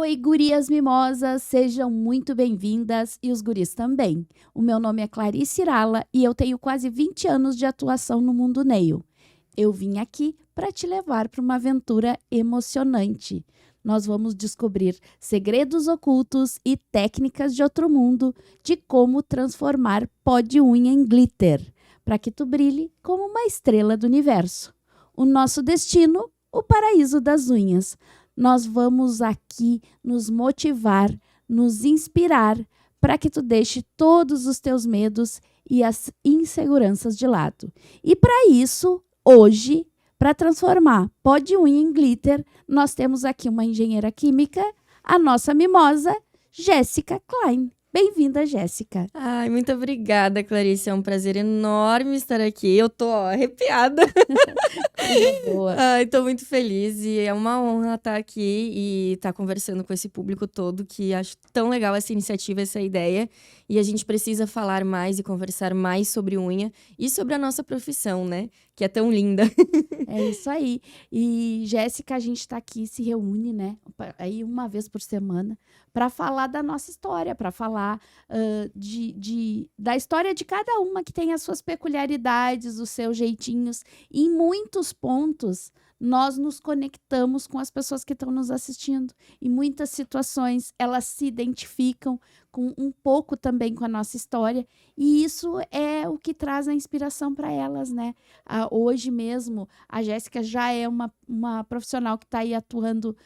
Oi, gurias mimosas, sejam muito bem-vindas e os guris também. O meu nome é Clarice Irala e eu tenho quase 20 anos de atuação no mundo nail. Eu vim aqui para te levar para uma aventura emocionante. Nós vamos descobrir segredos ocultos e técnicas de outro mundo de como transformar pó de unha em glitter, para que tu brilhe como uma estrela do universo. O nosso destino, o paraíso das unhas. Nós vamos aqui nos motivar, nos inspirar para que tu deixe todos os teus medos e as inseguranças de lado. E para isso, hoje, para transformar pó de unha em glitter, nós temos aqui uma engenheira química, a nossa mimosa, Jéssica Klein. Bem-vinda, Jéssica. Ai, muito obrigada, Clarice. É um prazer enorme estar aqui. Eu tô arrepiada. Boa. Ai, tô muito feliz e é uma honra estar aqui e estar conversando com esse público todo, que acho tão legal essa iniciativa, essa ideia. E a gente precisa falar mais e conversar mais sobre unha e sobre a nossa profissão, né? Que é tão linda. É isso aí. E, Jéssica, a gente está aqui, se reúne, né? Aí uma vez por semana, para falar da nossa história, para falar da história de cada uma que tem as suas peculiaridades, os seus jeitinhos. E em muitos pontos, nós nos conectamos com as pessoas que estão nos assistindo. Em muitas situações, elas se identificam com um pouco também com a nossa história. E isso é o que traz a inspiração para elas, né? Hoje mesmo, a Jéssica já é uma profissional que está aí atuando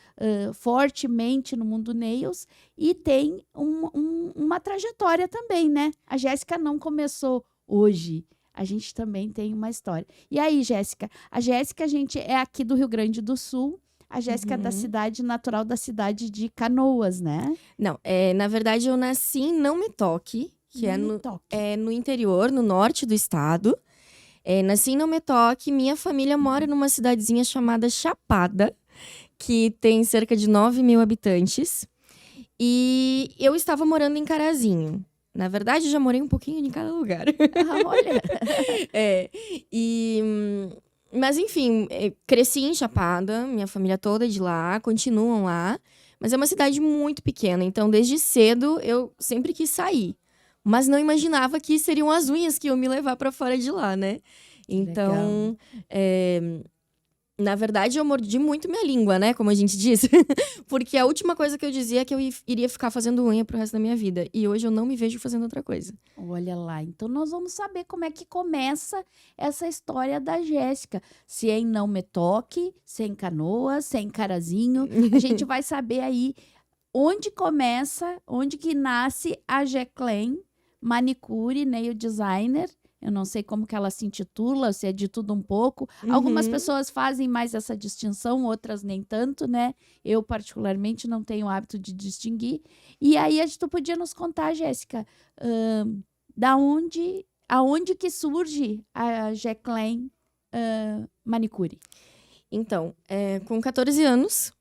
fortemente no mundo nails e tem uma trajetória também, né? A Jéssica não começou hoje. A gente também tem uma história. E aí, Jéssica? A Jéssica, a gente é aqui do Rio Grande do Sul. A Jéssica é da cidade natural da cidade de Canoas, né? Não, na verdade eu nasci em Não Me Toque, que é no interior, no norte do estado. Nasci em Não Me Toque, minha família mora numa cidadezinha chamada Chapada, que tem cerca de 9.000 habitantes. E eu estava morando em Carazinho. Na verdade, eu já morei um pouquinho em cada lugar. Olha! Mas enfim, cresci em Chapada, minha família toda é de lá, continuam lá. Mas é uma cidade muito pequena, então desde cedo eu sempre quis sair. Mas não imaginava que seriam as unhas que iam me levar para fora de lá, né? Então, na verdade, eu mordi muito minha língua, né? Como a gente diz. Porque a última coisa que eu dizia é que eu iria ficar fazendo unha pro resto da minha vida. E hoje eu não me vejo fazendo outra coisa. Olha lá, então nós vamos saber como é que começa essa história da Jéssica. Se é em Não Me Toque, se é em Canoas, se é em Carazinho. A gente vai saber aí onde começa, onde que nasce a Jeclaine, manicure, nail designer. Eu não sei como que ela se intitula, se é de tudo um pouco. Algumas pessoas fazem mais essa distinção, outras nem tanto, né? Eu, particularmente, não tenho o hábito de distinguir. E aí, tu podia nos contar, Jéssica, aonde que surge a Jeclaine manicure? Então, com 14 anos,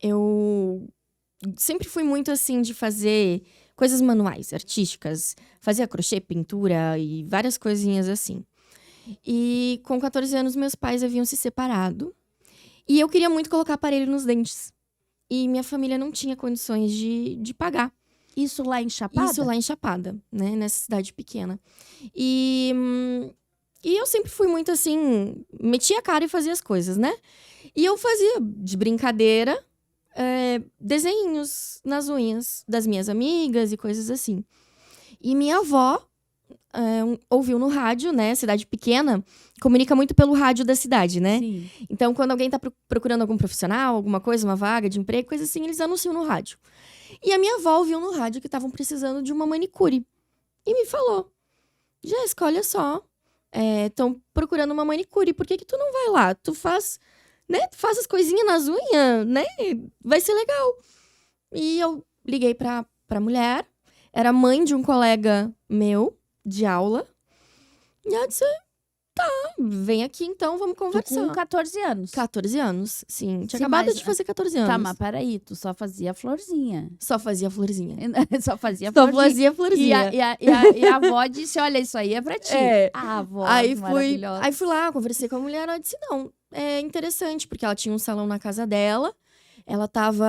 eu sempre fui muito assim de fazer coisas manuais, artísticas. Fazia crochê, pintura e várias coisinhas assim. E com 14 anos, meus pais haviam se separado. E eu queria muito colocar aparelho nos dentes. E minha família não tinha condições de pagar. Isso lá em Chapada? Isso lá em Chapada, né? Nessa cidade pequena. E eu sempre fui muito assim, metia a cara e fazia as coisas, né? E eu fazia de brincadeira desenhos nas unhas das minhas amigas e coisas assim. E minha avó ouviu no rádio, né? Cidade pequena, comunica muito pelo rádio da cidade, né? Sim. Então, quando alguém tá procurando algum profissional, alguma coisa, uma vaga de emprego, coisa assim, eles anunciam no rádio. E a minha avó ouviu no rádio que estavam precisando de uma manicure. E me falou, Jéssica, olha só, estão procurando uma manicure, por que tu não vai lá? Tu faz, né? Tu faz as coisinhas nas unhas, né? Vai ser legal. E eu liguei pra mulher, era mãe de um colega meu, de aula. E ela disse, tá, vem aqui então, vamos conversar. Com 14 anos. 14 anos, sim. Tinha Sim, acabado mas- de fazer 14 anos. Tá, mas peraí, tu só fazia florzinha. Só fazia florzinha. Só fazia Só florzinha. fazia florzinha. E a avó disse, olha, isso aí é pra ti. É. A avó Aí maravilhosa. fui lá, conversei com a mulher, ela disse, não, é interessante, porque ela tinha um salão na casa dela, ela estava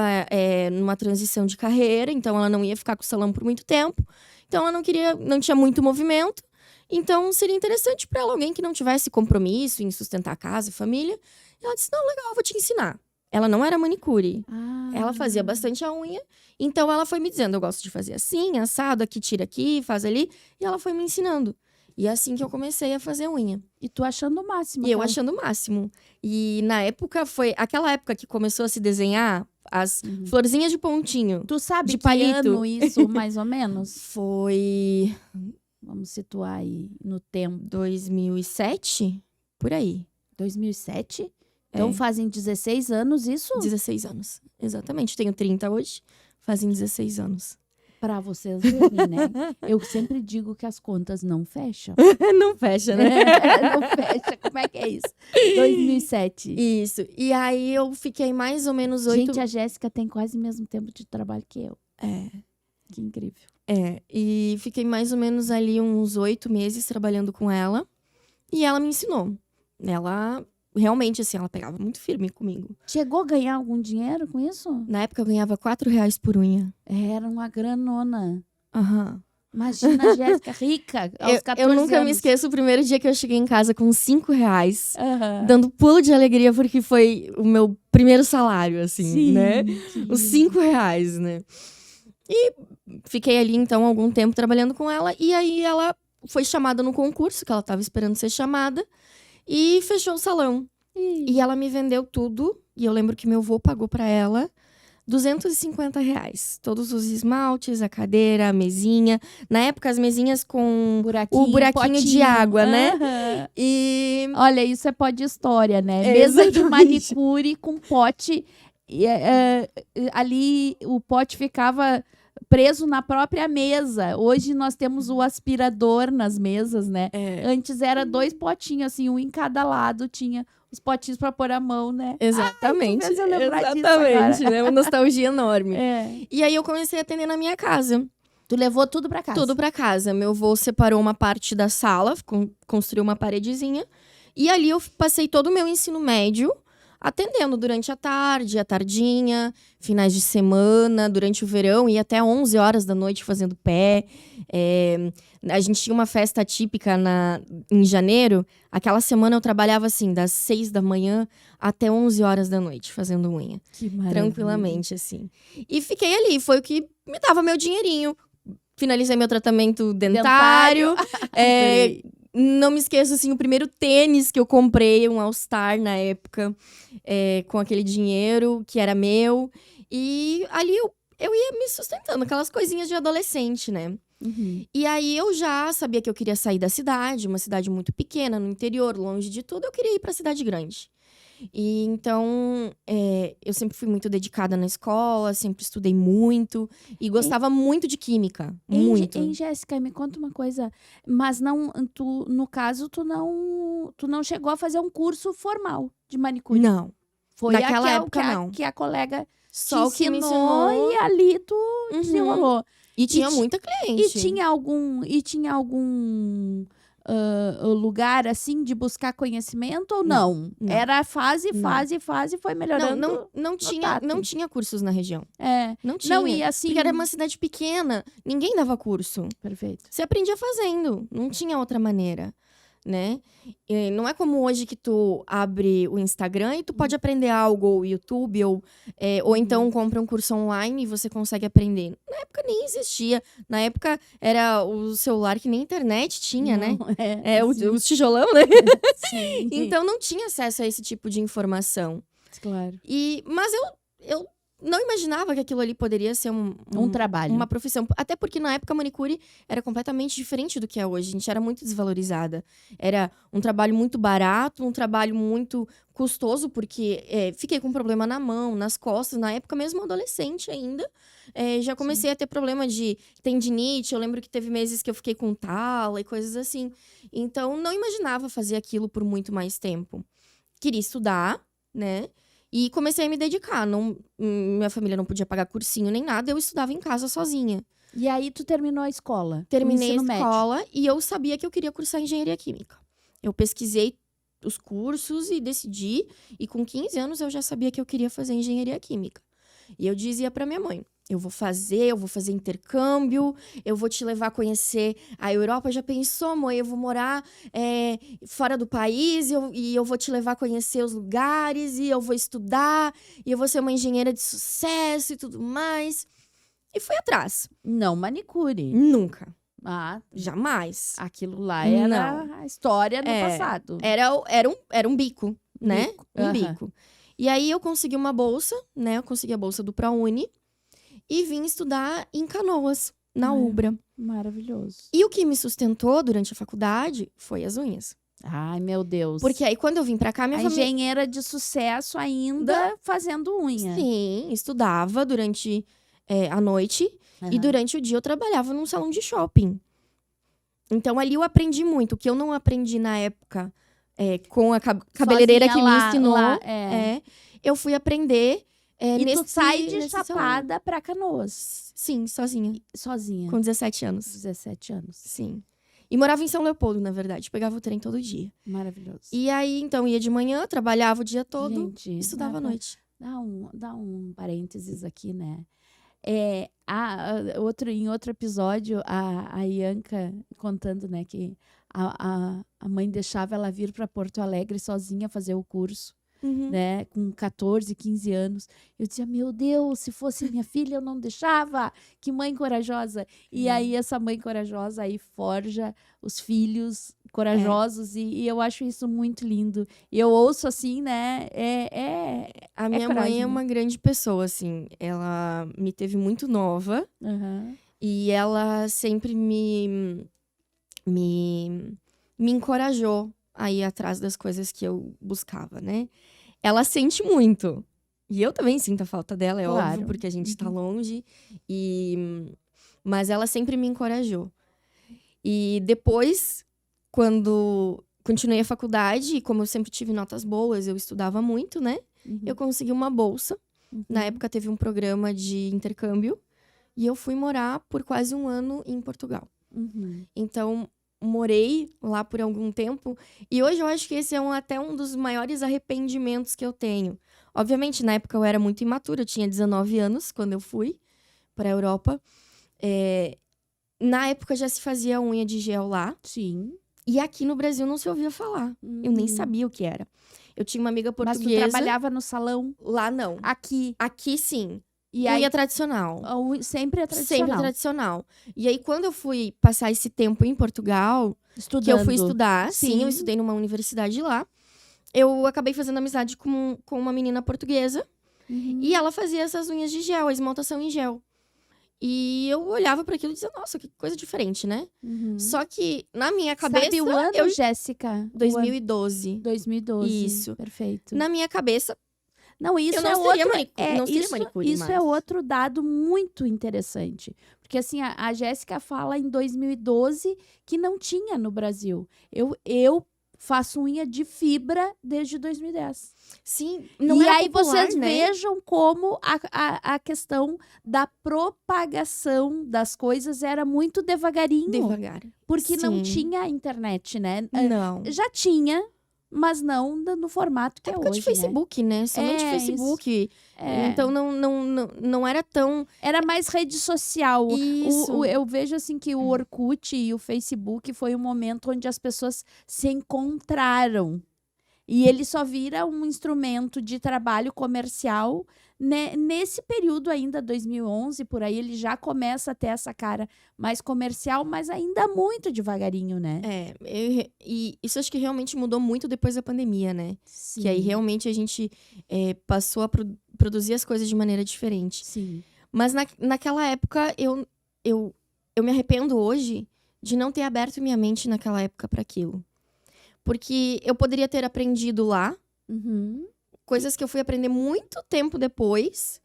numa transição de carreira, então ela não ia ficar com o salão por muito tempo. Então ela não tinha muito movimento. Então seria interessante para ela alguém que não tivesse compromisso em sustentar a casa e família. E ela disse: não, legal, eu vou te ensinar. Ela não era manicure. Ela fazia bastante a unha. Então ela foi me dizendo: eu gosto de fazer assim, assado, aqui tira aqui, faz ali. E ela foi me ensinando. E é assim que eu comecei a fazer unha. E tu achando o máximo. E eu achando o máximo. E na época, foi aquela época que começou a se desenhar as florzinhas de pontinho. Tu sabe de que palito. ano isso, mais ou menos? Foi Vamos situar aí no tempo. 2007? Por aí. 2007? Então fazem 16 anos isso? 16 anos, exatamente. Tenho 30 hoje, fazem 16 anos. Pra vocês verem, né? Eu sempre digo que as contas não fecham. Não fecha, né? Não fecha. Como é que é isso? 2007. Isso. E aí eu fiquei mais ou menos 8... Gente, a Jéssica tem quase o mesmo tempo de trabalho que eu. Que incrível. E fiquei mais ou menos ali uns 8 meses trabalhando com ela. E ela me ensinou. Ela... Realmente, assim, ela pegava muito firme comigo. Chegou a ganhar algum dinheiro com isso? Na época, eu ganhava R$4 por unha. Era uma granona. Aham. Imagina a Jéssica rica aos 14 eu nunca anos. me esqueço o primeiro dia que eu cheguei em casa com R$5. Aham. Dando pulo de alegria, porque foi o meu primeiro salário, assim, Sim, né? sim. Os R$5, né? E fiquei ali, então, algum tempo trabalhando com ela. E aí, ela foi chamada no concurso, que ela estava esperando ser chamada. E fechou o salão. E ela me vendeu tudo. E eu lembro que meu avô pagou pra ela R$250. Todos os esmaltes, a cadeira, a mesinha. Na época, as mesinhas com o buraquinho de potinho. água, né? Aham. E... Olha, isso é pó de história, né? Mesa de Exatamente. manicure com pote. E, ali o pote ficava preso na própria mesa. Hoje nós temos o aspirador nas mesas, né? Antes era 2 potinhos, assim, um em cada lado tinha os potinhos para pôr a mão, né? Exatamente. Ai, tu fez eu lembrar disso Exatamente, agora. né? Uma nostalgia enorme. É. E aí eu comecei a atender na minha casa. Tu levou tudo para casa? Tudo pra casa. Meu avô separou uma parte da sala, construiu uma paredezinha. E ali eu passei todo o meu ensino médio atendendo durante a tarde, a tardinha, finais de semana, durante o verão, e até 11 horas da noite fazendo pé. A gente tinha uma festa típica em janeiro. Aquela semana eu trabalhava assim, das 6 da manhã até 11 horas da noite, fazendo unha. Que maravilha. Tranquilamente, assim. E fiquei ali, foi o que me dava meu dinheirinho. Finalizei meu tratamento dentário. Não me esqueço, assim, o primeiro tênis que eu comprei, um All-Star na época, com aquele dinheiro que era meu. E ali eu ia me sustentando, aquelas coisinhas de adolescente, né? Uhum. E aí eu já sabia que eu queria sair da cidade, uma cidade muito pequena, no interior, longe de tudo. Eu queria ir pra cidade grande. E então, eu sempre fui muito dedicada na escola, sempre estudei muito e gostava muito de química, muito. Hein, Jéssica, me conta uma coisa, mas não, no caso, tu não chegou a fazer um curso formal de manicure? Não, Foi naquela época não. Que a colega Só o te que me ensinou ensinou. e ali tu desenrolou. E tinha ti- muita cliente. E tinha algum lugar, assim, de buscar conhecimento ou não? Não. Era fase, Não. foi melhorando? Não tinha cursos na região. Não Não tinha. Não, e assim... Porque era uma cidade pequena, ninguém dava curso. Perfeito. Você aprendia fazendo, não tinha outra maneira, né? E não é como hoje que tu abre o Instagram e tu pode aprender algo, ou YouTube, ou então compra um curso online e você consegue aprender. Na época nem existia. Na época era o celular que nem internet tinha, né? O tijolão, né? Sim. Então não tinha acesso a esse tipo de informação. Claro. Mas eu não imaginava que aquilo ali poderia ser Um trabalho. uma profissão. Até porque na época a manicure era completamente diferente do que é hoje. A gente era muito desvalorizada. Era um trabalho muito barato, um trabalho muito custoso, porque fiquei com problema na mão, nas costas. Na época mesmo, adolescente ainda. Já comecei a ter problema de tendinite. Eu lembro que teve meses que eu fiquei com tala e coisas assim. Então, não imaginava fazer aquilo por muito mais tempo. Queria estudar, né? E comecei a me dedicar. Minha família não podia pagar cursinho nem nada. Eu estudava em casa sozinha. E aí tu terminou a escola? Terminei a o ensino médio. escola e eu sabia que eu queria cursar engenharia química. Eu pesquisei os cursos e decidi. E com 15 anos eu já sabia que eu queria fazer engenharia química. E eu dizia pra minha mãe, eu vou fazer intercâmbio, eu vou te levar a conhecer a Europa. Já pensou, mãe? Eu vou morar fora do país e eu vou te levar a conhecer os lugares e eu vou estudar e eu vou ser uma engenheira de sucesso e tudo mais. E fui atrás. Não manicure. Nunca. Ah, Jamais. aquilo lá era a história do passado. Era um bico, né? Bico. Um Aham. bico. E aí eu consegui uma bolsa, né? Eu consegui a bolsa do ProUni e vim estudar em Canoas, na Ubra. Maravilhoso. E o que me sustentou durante a faculdade foi as unhas. Ai, meu Deus. Porque aí quando eu vim pra cá, minha a família... engenheira de sucesso ainda fazendo unha. Sim, estudava durante a noite e Aham. durante o dia eu trabalhava num salão de shopping. Então ali eu aprendi muito. O que eu não aprendi na época com a cabeleireira Sozinha que me lá, ensinou, eu fui aprender E tu sai de nesse salão. Chapada pra Canoas. Sim, sozinha. Sozinha. Com 17 anos. 17 anos. Sim. E morava em São Leopoldo, na verdade. Pegava o trem todo dia. Maravilhoso. E aí, então, ia de manhã, trabalhava o dia todo, Gente, estudava à noite. Dá um parênteses aqui, né? Em outro episódio, a Ianca contando, né, que a mãe deixava ela vir para Porto Alegre sozinha fazer o curso, Uhum. né, com 14, 15 anos. Eu dizia, meu Deus, se fosse minha filha, eu não deixava. Que mãe corajosa. E aí, essa mãe corajosa aí forja os filhos corajosos e eu acho isso muito lindo. E eu ouço assim, né, A minha coragem, mãe é né? uma grande pessoa, assim. Ela me teve muito nova Aham. e ela sempre me encorajou a ir atrás das coisas que eu buscava, né? Ela sente muito. E eu também sinto a falta dela, é Claro. óbvio, porque a gente tá longe. Mas ela sempre me encorajou. E depois, quando continuei a faculdade, e como eu sempre tive notas boas, eu estudava muito, né? Uhum. Eu consegui uma bolsa. Na época teve um programa de intercâmbio. E eu fui morar por quase 1 ano em Portugal. Uhum. Então, morei lá por algum tempo. E hoje eu acho que esse é até um dos maiores arrependimentos que eu tenho. Obviamente, na época eu era muito imatura. Eu tinha 19 anos quando eu fui para a Europa. Na época já se fazia unha de gel lá. Sim. E aqui no Brasil não se ouvia falar. Eu nem sabia o que era. Eu tinha uma amiga Mas tu portuguesa. trabalhava no salão Lá não. aqui. Aqui sim. E aí, Unha tradicional. sempre é tradicional. Sempre tradicional. E aí, quando eu fui passar esse tempo em Portugal, Estudando. que eu fui estudar, sim, eu Sim. estudei numa universidade lá, eu acabei fazendo amizade com uma menina portuguesa. Uhum. E ela fazia essas unhas de gel, a esmaltação em gel. E eu olhava para aquilo e dizia, nossa, que coisa diferente, né? Uhum. Só que, na minha cabeça, Sabe o ano, Jéssica? 2012. 2012. Isso. Perfeito. Na minha cabeça, Não, isso eu não é seria outro, não seria isso, manicure isso mais. é outro dado muito interessante. Porque assim, a Jéssica fala em 2012 que não tinha no Brasil. Eu faço unha de fibra desde 2010. Sim, não E era aí popular, vocês né? vejam como a questão da propagação das coisas era muito devagarinho. Devagar. Porque não Sim. tinha internet, né? Não. Já tinha, mas não no formato que é Época hoje, de Facebook, né? Somente É, Facebook. É. Então, não era tão... Era mais rede social. Isso. Eu vejo assim que o Orkut e o Facebook foi um momento onde as pessoas se encontraram. E ele só vira um instrumento de trabalho comercial. Nesse período ainda, 2011, por aí, ele já começa a ter essa cara mais comercial, mas ainda muito devagarinho, né? E isso acho que realmente mudou muito depois da pandemia, né? Sim. Que aí realmente a gente passou a produzir as coisas de maneira diferente. Sim. Mas naquela época, eu me arrependo hoje de não ter aberto minha mente naquela época para aquilo. Porque eu poderia ter aprendido lá, Uhum. coisas que eu fui aprender muito tempo depois,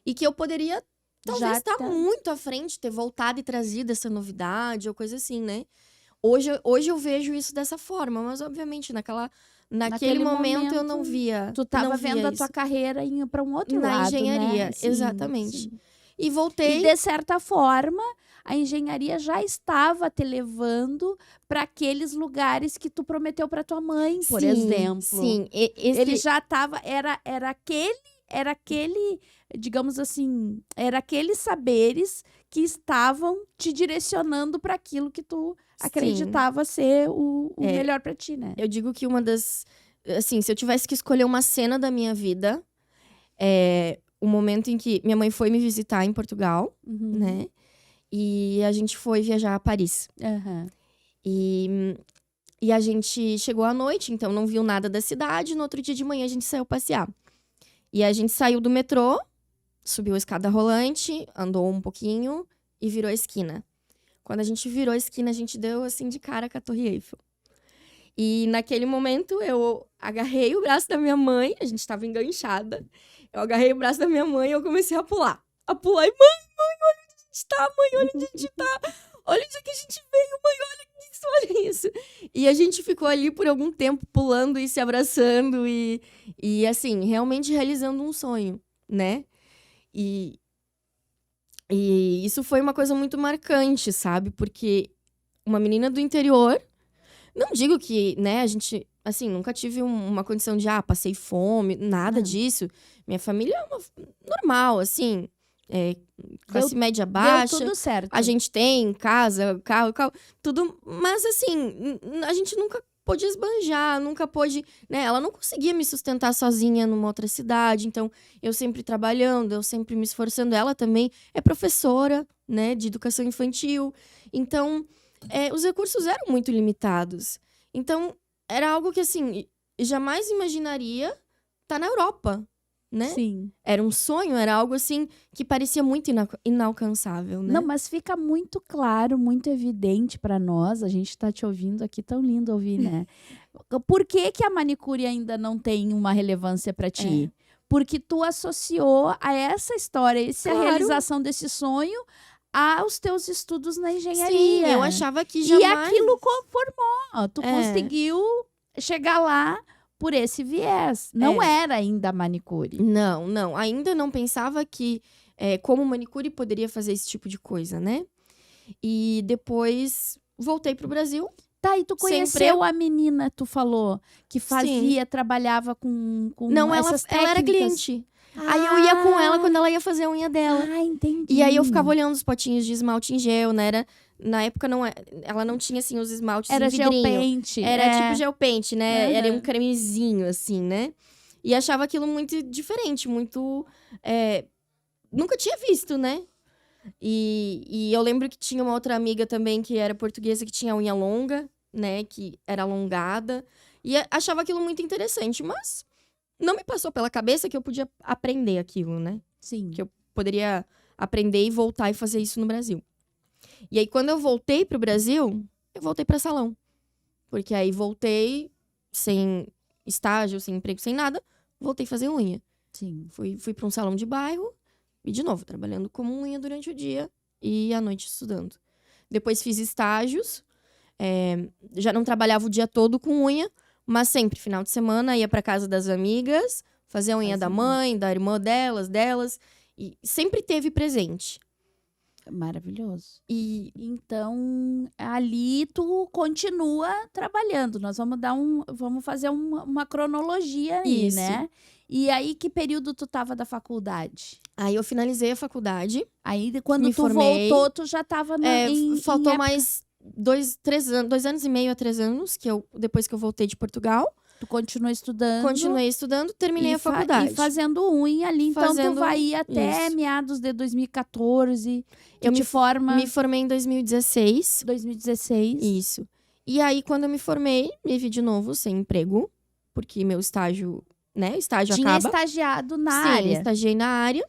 e que eu poderia talvez Já estar tá. muito à frente, ter voltado e trazido essa novidade, ou coisa assim, né? Hoje eu vejo isso dessa forma, mas obviamente naquele momento eu não via. Tu tava não via vendo a isso. tua carreira indo para um outro Na lado, engenharia, né? Sim, exatamente. sim. E voltei. E de certa forma, a engenharia já estava te levando para aqueles lugares que tu prometeu para tua mãe, por Sim, exemplo. Sim, Ele já estava, era aquele, digamos assim, era aqueles saberes que estavam te direcionando para aquilo que tu acreditava ser o É. melhor para ti, né? Eu digo que uma das... Assim, se eu tivesse que escolher uma cena da minha vida, é o momento em que minha mãe foi me visitar em Portugal, Uhum. né? E a gente foi viajar a Paris. Aham. E a gente chegou à noite, então não viu nada da cidade. No outro dia de manhã a gente saiu passear. E a gente saiu do metrô, subiu a escada rolante, andou um pouquinho e virou a esquina. Quando a gente virou a esquina, a gente deu assim de cara com a Torre Eiffel. E naquele momento eu agarrei o braço da minha mãe, a gente tava enganchada. Eu agarrei o braço da minha mãe e eu comecei a pular. A pular e, mãe, olha onde a gente tá, mãe, olha onde a gente tá. Olha onde é que a gente veio, mãe, olha isso. E a gente ficou ali por algum tempo pulando e se abraçando e assim, realmente realizando um sonho, né? E isso foi uma coisa muito marcante, sabe? Porque uma menina do interior, não digo que, né, a gente, assim, nunca tive uma condição de, passei fome, nada Não. disso. Minha família é normal, assim, classe média baixa. Deu tudo certo. A gente tem casa, carro, tudo. Mas, assim, a gente nunca pôde esbanjar, nunca pôde, né? Ela não conseguia me sustentar sozinha numa outra cidade. Então, eu sempre trabalhando, eu sempre me esforçando. Ela também é professora, né, de educação infantil. Então, os recursos eram muito limitados. Então, era algo que, assim, jamais imaginaria estar na Europa, né? Sim. Era um sonho, era algo assim que parecia muito inalcançável, né? Não, mas fica muito claro, muito evidente para nós. A gente tá te ouvindo aqui, tão lindo ouvir, né? Por que que a manicure ainda não tem uma relevância para ti? Porque tu associou a essa história, a Claro. realização desse sonho aos teus estudos na Sim, engenharia. eu achava que jamais... E aquilo conformou. Tu conseguiu chegar lá por esse viés. Não era ainda manicure. Não. Ainda não pensava que, como manicure, poderia fazer esse tipo de coisa, né? E depois voltei pro Brasil. Tá, e tu conheceu a menina, tu falou, que fazia, trabalhava com Não, essas ela era técnicas? cliente. Aí eu ia com ela quando ela ia fazer a unha dela. Ah, entendi. E aí eu ficava olhando os potinhos de esmalte em gel, né? Na época, ela não tinha, assim, os esmaltes Era em vidrinho. gel pente. Era tipo gel pente, né? Uhum. Era um cremezinho, assim, né? E achava aquilo muito diferente, muito... Nunca tinha visto, né? E eu lembro que tinha uma outra amiga também, que era portuguesa, que tinha unha longa, né? Que era alongada. E achava aquilo muito interessante, mas não me passou pela cabeça que eu podia aprender aquilo, né? Sim. Que eu poderia aprender e voltar e fazer isso no Brasil. E aí, quando eu voltei pro Brasil, eu voltei pra salão. Porque aí voltei sem estágio, sem emprego, sem nada. Voltei a fazer unha. Sim. Fui pra um salão de bairro e, de novo, trabalhando como unha durante o dia e à noite estudando. Depois fiz estágios. Já não trabalhava o dia todo com unha, mas sempre, final de semana, ia pra casa das amigas, fazer a unha da mãe, da irmã delas. E sempre teve presente. Maravilhoso. E então, ali tu continua trabalhando. Nós vamos fazer uma cronologia aí, Isso. né? E aí, que período tu tava da faculdade? aí eu finalizei a faculdade. Aí, quando Me tu formei. voltou, tu já tava Faltou época... mais 2 anos e meio a 3 anos, depois que eu voltei de Portugal. Tu continuou estudando. Continuei estudando, terminei a faculdade. E fazendo unha ali. Então, tu vai ir até isso. meados de 2014. Eu me formei em 2016. 2016. Isso. E aí, quando eu me formei, me vi de novo sem emprego. Porque meu estágio, né? O estágio Tinha acaba. estagiado na Sim, área. estagiei na área.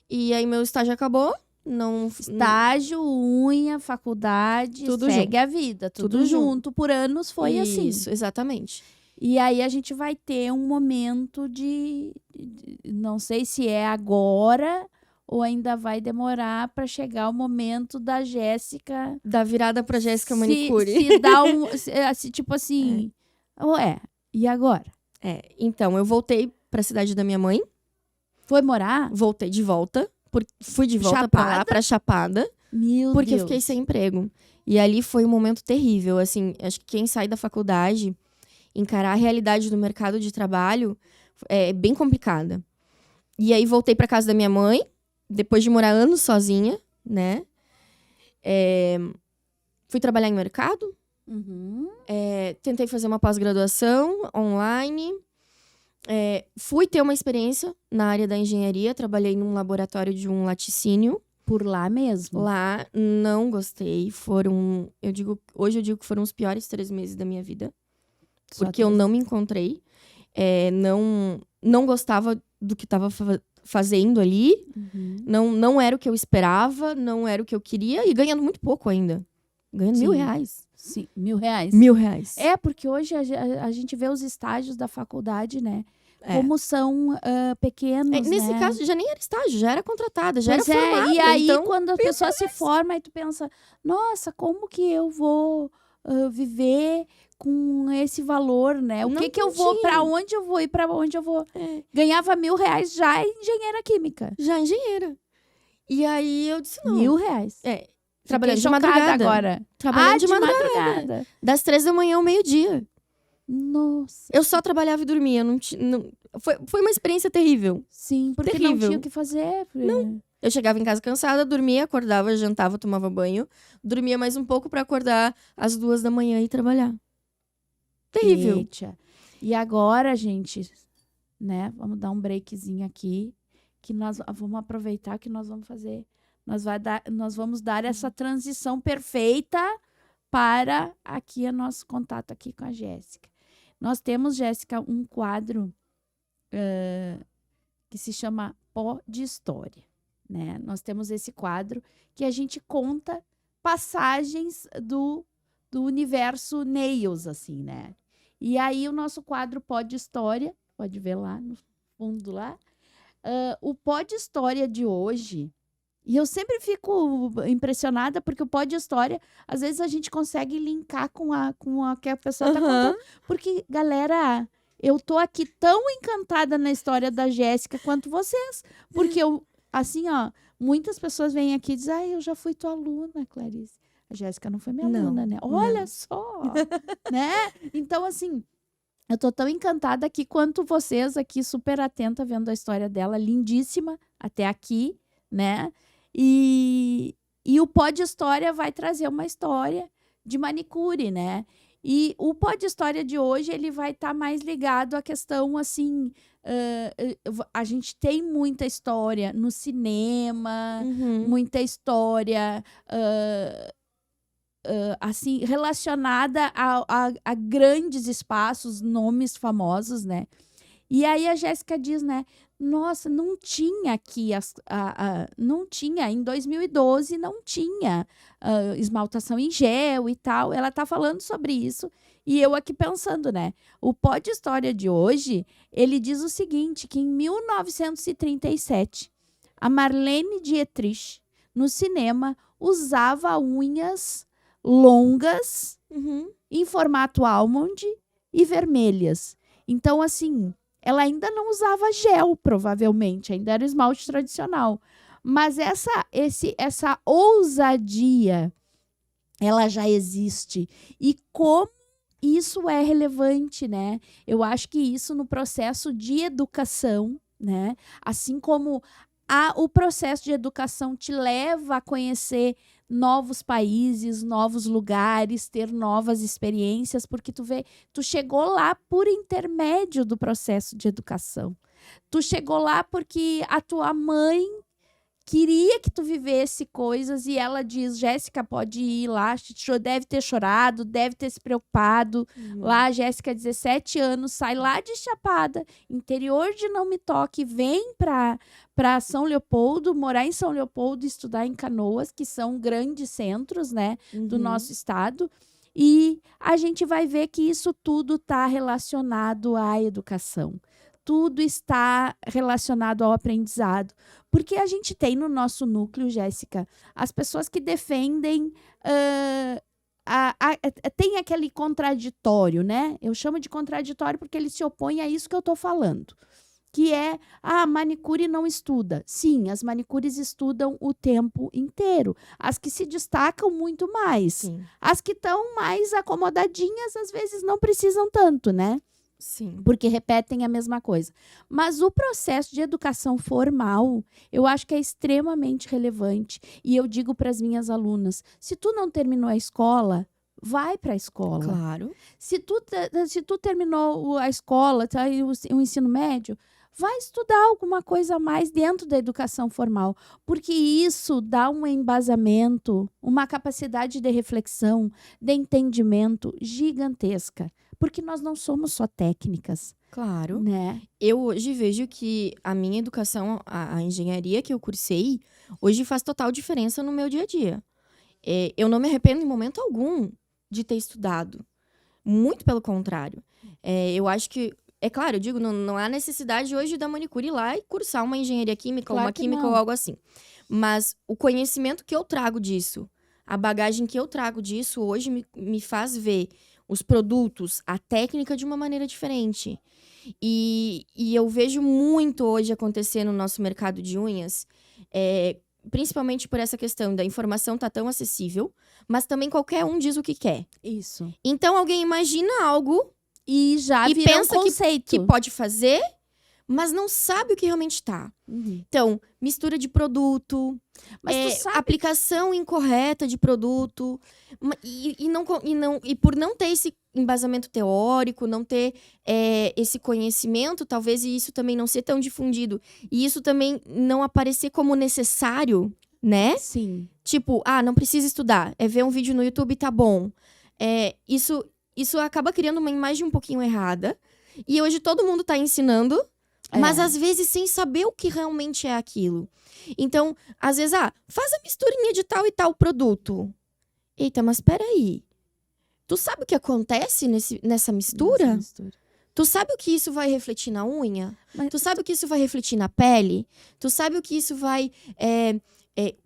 E aí, meu estágio acabou. Não... Estágio, unha, faculdade, Tudo segue a vida. Tudo junto. Por anos foi assim. Isso, exatamente. E aí a gente vai ter um momento de não sei se é agora ou ainda vai demorar para chegar o momento da Jéssica. Da virada pra Jéssica Manicure. Se dá tipo assim, e agora? Então, eu voltei pra cidade da minha mãe. Foi morar? Voltei de volta. Fui de volta pra lá, pra Chapada. Meu Porque eu Deus. fiquei sem emprego. E ali foi um momento terrível. Assim, acho que quem sai da faculdade, encarar a realidade do mercado de trabalho é bem complicada. E aí voltei pra casa da minha mãe, depois de morar anos sozinha, né? Fui trabalhar em mercado, Uhum. tentei fazer uma pós-graduação online. Fui ter uma experiência na área da engenharia, trabalhei num laboratório de um laticínio. Por lá mesmo. Lá, não gostei. Hoje eu digo que foram os piores 3 meses da minha vida. Só Porque eu não me encontrei. Não gostava do que estava fazendo ali. Uhum. Não era o que eu esperava, não era o que eu queria. E ganhando muito pouco ainda. Ganhando Sim. R$1.000. Sim, R$1.000. R$1.000. Porque hoje a gente vê os estágios da faculdade, né? É. Como são pequenos, Nesse né? caso, já nem era estágio, já era contratada, já Pois era formada. E aí, então, quando a pessoa se forma, aí tu pensa, nossa, como que eu vou viver com esse valor, né? O Não que eu tem vou, pra dinheiro. onde eu vou e pra onde eu vou? Ganhava R$1.000 já em engenheira química. Já engenheira. E aí eu disse, não. R$1.000. Trabalhando de Fiquei chocada madrugada. agora. Trabalhando de de madrugada. Das 3 da manhã ao meio-dia. Nossa. Eu só trabalhava e dormia. Foi uma experiência terrível. Sim, porque não Terrível. tinha o que fazer. Não. Eu chegava em casa cansada, dormia, acordava, jantava, tomava banho. Dormia mais um pouco pra acordar às 2 da manhã e trabalhar. Terrível. Eita. E agora, gente, né? Vamos dar um breakzinho aqui. Que nós vamos aproveitar que nós vamos fazer. Nós vamos dar essa transição perfeita para aqui o nosso contato aqui com a Jéssica. Nós temos, Jéssica, um quadro que se chama Pó de História, né? Nós temos esse quadro que a gente conta passagens do universo Nails, assim, né? E aí o nosso quadro Pó de História, pode ver lá no fundo lá, o Pó de História de hoje. E eu sempre fico impressionada, porque o Pó de História, às vezes a gente consegue linkar com a que a pessoa está contando. Porque, galera, eu tô aqui tão encantada na história da Jéssica quanto vocês. Porque eu, assim, ó, muitas pessoas vêm aqui e dizem, eu já fui tua aluna, Clarice. A Jéssica não foi minha aluna, né? Olha só, né? Então, assim, eu tô tão encantada aqui quanto vocês aqui, super atenta, vendo a história dela, lindíssima, até aqui, né? E o Pó de História vai trazer uma história de manicure, né? E o Pó de História de hoje, ele vai estar mais ligado à questão, assim, a gente tem muita história no cinema, muita história, assim, relacionada a grandes espaços, nomes famosos, né? E aí a Jéssica diz, né? Nossa, não tinha aqui, não tinha, em 2012 não tinha esmaltação em gel e tal. Ela tá falando sobre isso e eu aqui pensando, né? O Pó de História de hoje, ele diz o seguinte, que em 1937, a Marlene Dietrich, no cinema, usava unhas longas, em formato almond e vermelhas. Então, assim, ela ainda não usava gel, provavelmente, ainda era esmalte tradicional. Mas essa ousadia, ela já existe. E como isso é relevante, né? Eu acho que isso no processo de educação, né? Assim como o processo de educação te leva a conhecer novos países, novos lugares, ter novas experiências, porque tu chegou lá por intermédio do processo de educação. Tu chegou lá porque a tua mãe queria que tu vivesse coisas e ela diz, Jéssica, pode ir lá, deve ter chorado, deve ter se preocupado. Lá, Jéssica, 17 anos, sai lá de Chapada, interior de Não Me Toque, vem para São Leopoldo, morar em São Leopoldo, estudar em Canoas, que são grandes centros, né, do nosso estado. E a gente vai ver que isso tudo está relacionado à educação. Tudo está relacionado ao aprendizado. Porque a gente tem no nosso núcleo, Jéssica, as pessoas que defendem... tem aquele contraditório, né? Eu chamo de contraditório porque ele se opõe a isso que eu estou falando. que é, manicure não estuda. Sim, as manicures estudam o tempo inteiro. As que se destacam muito mais. Sim. As que estão mais acomodadinhas, às vezes não precisam tanto, né? Sim. Porque repetem a mesma coisa. Mas o processo de educação formal, eu acho que é extremamente relevante. E eu digo para as minhas alunas, se tu não terminou a escola, vai para a escola. Claro. Se tu terminou a escola, tá, e o ensino médio, vai estudar alguma coisa a mais dentro da educação formal, porque isso dá um embasamento, uma capacidade de reflexão, de entendimento gigantesca, porque nós não somos só técnicas, Claro. né? Eu hoje vejo que a minha educação, a engenharia que eu cursei, hoje faz total diferença no meu dia a dia. Eu não me arrependo em momento algum de ter estudado. Muito pelo contrário. Eu acho que, é claro, eu digo, não há necessidade hoje da manicure ir lá e cursar uma engenharia química, Claro uma que química não. ou algo assim. Mas o conhecimento que eu trago disso, a bagagem que eu trago disso, hoje me faz ver os produtos, a técnica de uma maneira diferente. E eu vejo muito hoje acontecer no nosso mercado de unhas, principalmente por essa questão da informação tá tão acessível, mas também qualquer um diz o que quer. Isso. Então alguém imagina algo E já e virou um pensa conceito. que pode fazer, mas não sabe o que realmente tá. Uhum. Então, mistura de produto, Mas tu sabe aplicação incorreta de produto, e por não ter esse embasamento teórico, não ter esse conhecimento, talvez isso também não ser tão difundido, e isso também não aparecer como necessário, né? Sim. Tipo, não precisa estudar, ver um vídeo no YouTube e tá bom. Isso acaba criando uma imagem um pouquinho errada, e hoje todo mundo tá ensinando, mas às vezes sem saber o que realmente é aquilo. Então, às vezes, faz a misturinha de tal e tal produto. Eita, mas peraí. Tu sabe o que acontece nessa mistura? Essa mistura. Tu sabe o que isso vai refletir na unha? Mas- Tu sabe o que isso vai refletir na pele? Tu sabe o que isso vai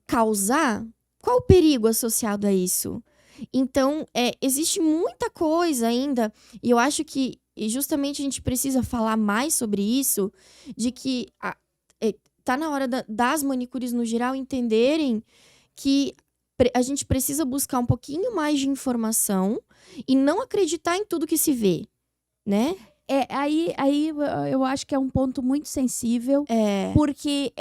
causar? Qual o perigo associado a isso? Então, existe muita coisa ainda, e eu acho que justamente a gente precisa falar mais sobre isso, de que tá na hora das manicures no geral entenderem que a gente precisa buscar um pouquinho mais de informação e não acreditar em tudo que se vê, né? Aí eu acho que é um ponto muito sensível, porque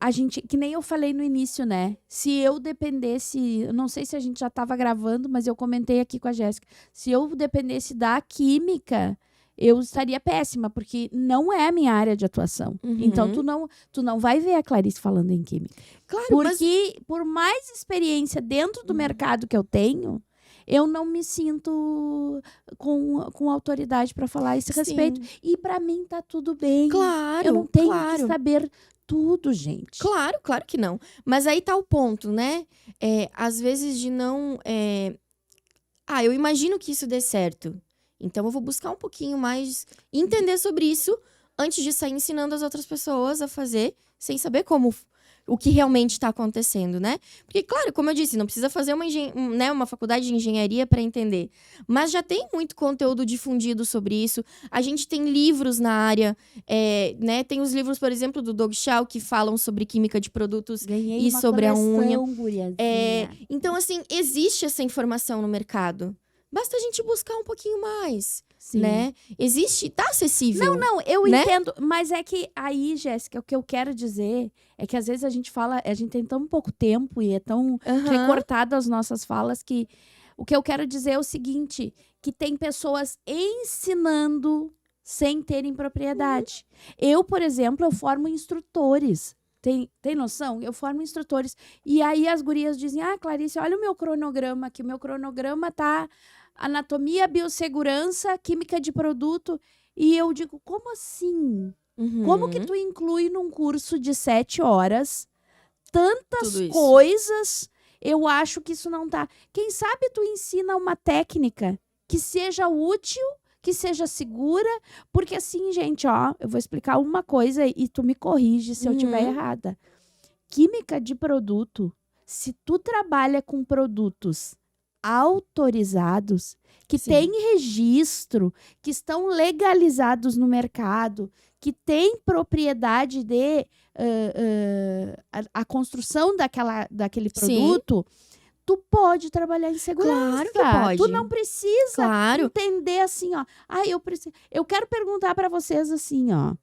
a gente, que nem eu falei no início, né? Se eu dependesse, eu não sei se a gente já estava gravando, mas eu comentei aqui com a Jéssica, se eu dependesse da química, eu estaria péssima, porque não é a minha área de atuação. Uhum. Então, tu não vai ver a Clarice falando em química. Claro, Porque, por mais experiência dentro do mercado que eu tenho, eu não me sinto com autoridade para falar a esse respeito. E para mim tá tudo bem. Claro, Eu não tenho claro. que saber tudo, gente. Claro que não. Mas aí tá o ponto, né? Às vezes de não... eu imagino que isso dê certo. Então eu vou buscar um pouquinho mais, entender sobre isso, antes de sair ensinando as outras pessoas a fazer, sem saber o que realmente está acontecendo, né? Porque, claro, como eu disse, não precisa fazer uma faculdade de engenharia para entender. Mas já tem muito conteúdo difundido sobre isso. A gente tem livros na área, né? Tem os livros, por exemplo, do Doug Shaw, que falam sobre química de produtos Ganhei e uma sobre a coleção, unha. guriazinha. Então, assim, existe essa informação no mercado. Basta a gente buscar um pouquinho mais, Sim. né? Existe, tá acessível. Não, eu né? entendo, mas é que aí, Jéssica, o que eu quero dizer é que às vezes a gente tem tão pouco tempo e é tão recortado as nossas falas que o que eu quero dizer é o seguinte, que tem pessoas ensinando sem terem propriedade. Eu, por exemplo, eu formo instrutores. Tem noção? Eu formo instrutores. E aí as gurias dizem, Clarice, olha o meu cronograma aqui. O meu cronograma tá anatomia, biossegurança, química de produto. E eu digo, como assim? Uhum. Como que tu inclui num curso de 7 horas tantas Tudo isso. coisas? Eu acho que isso não tá. Quem sabe tu ensina uma técnica que seja útil, que seja segura, porque assim, gente, eu vou explicar uma coisa e tu me corrige se eu estiver errada. Química de produto, se tu trabalha com produtos autorizados, que Sim. têm registro, que estão legalizados no mercado, que têm propriedade de a construção daquele Sim. produto, tu pode trabalhar em segurança. Claro que pode. Tu não precisa Claro. entender assim, ó. Eu quero perguntar para vocês assim, ó.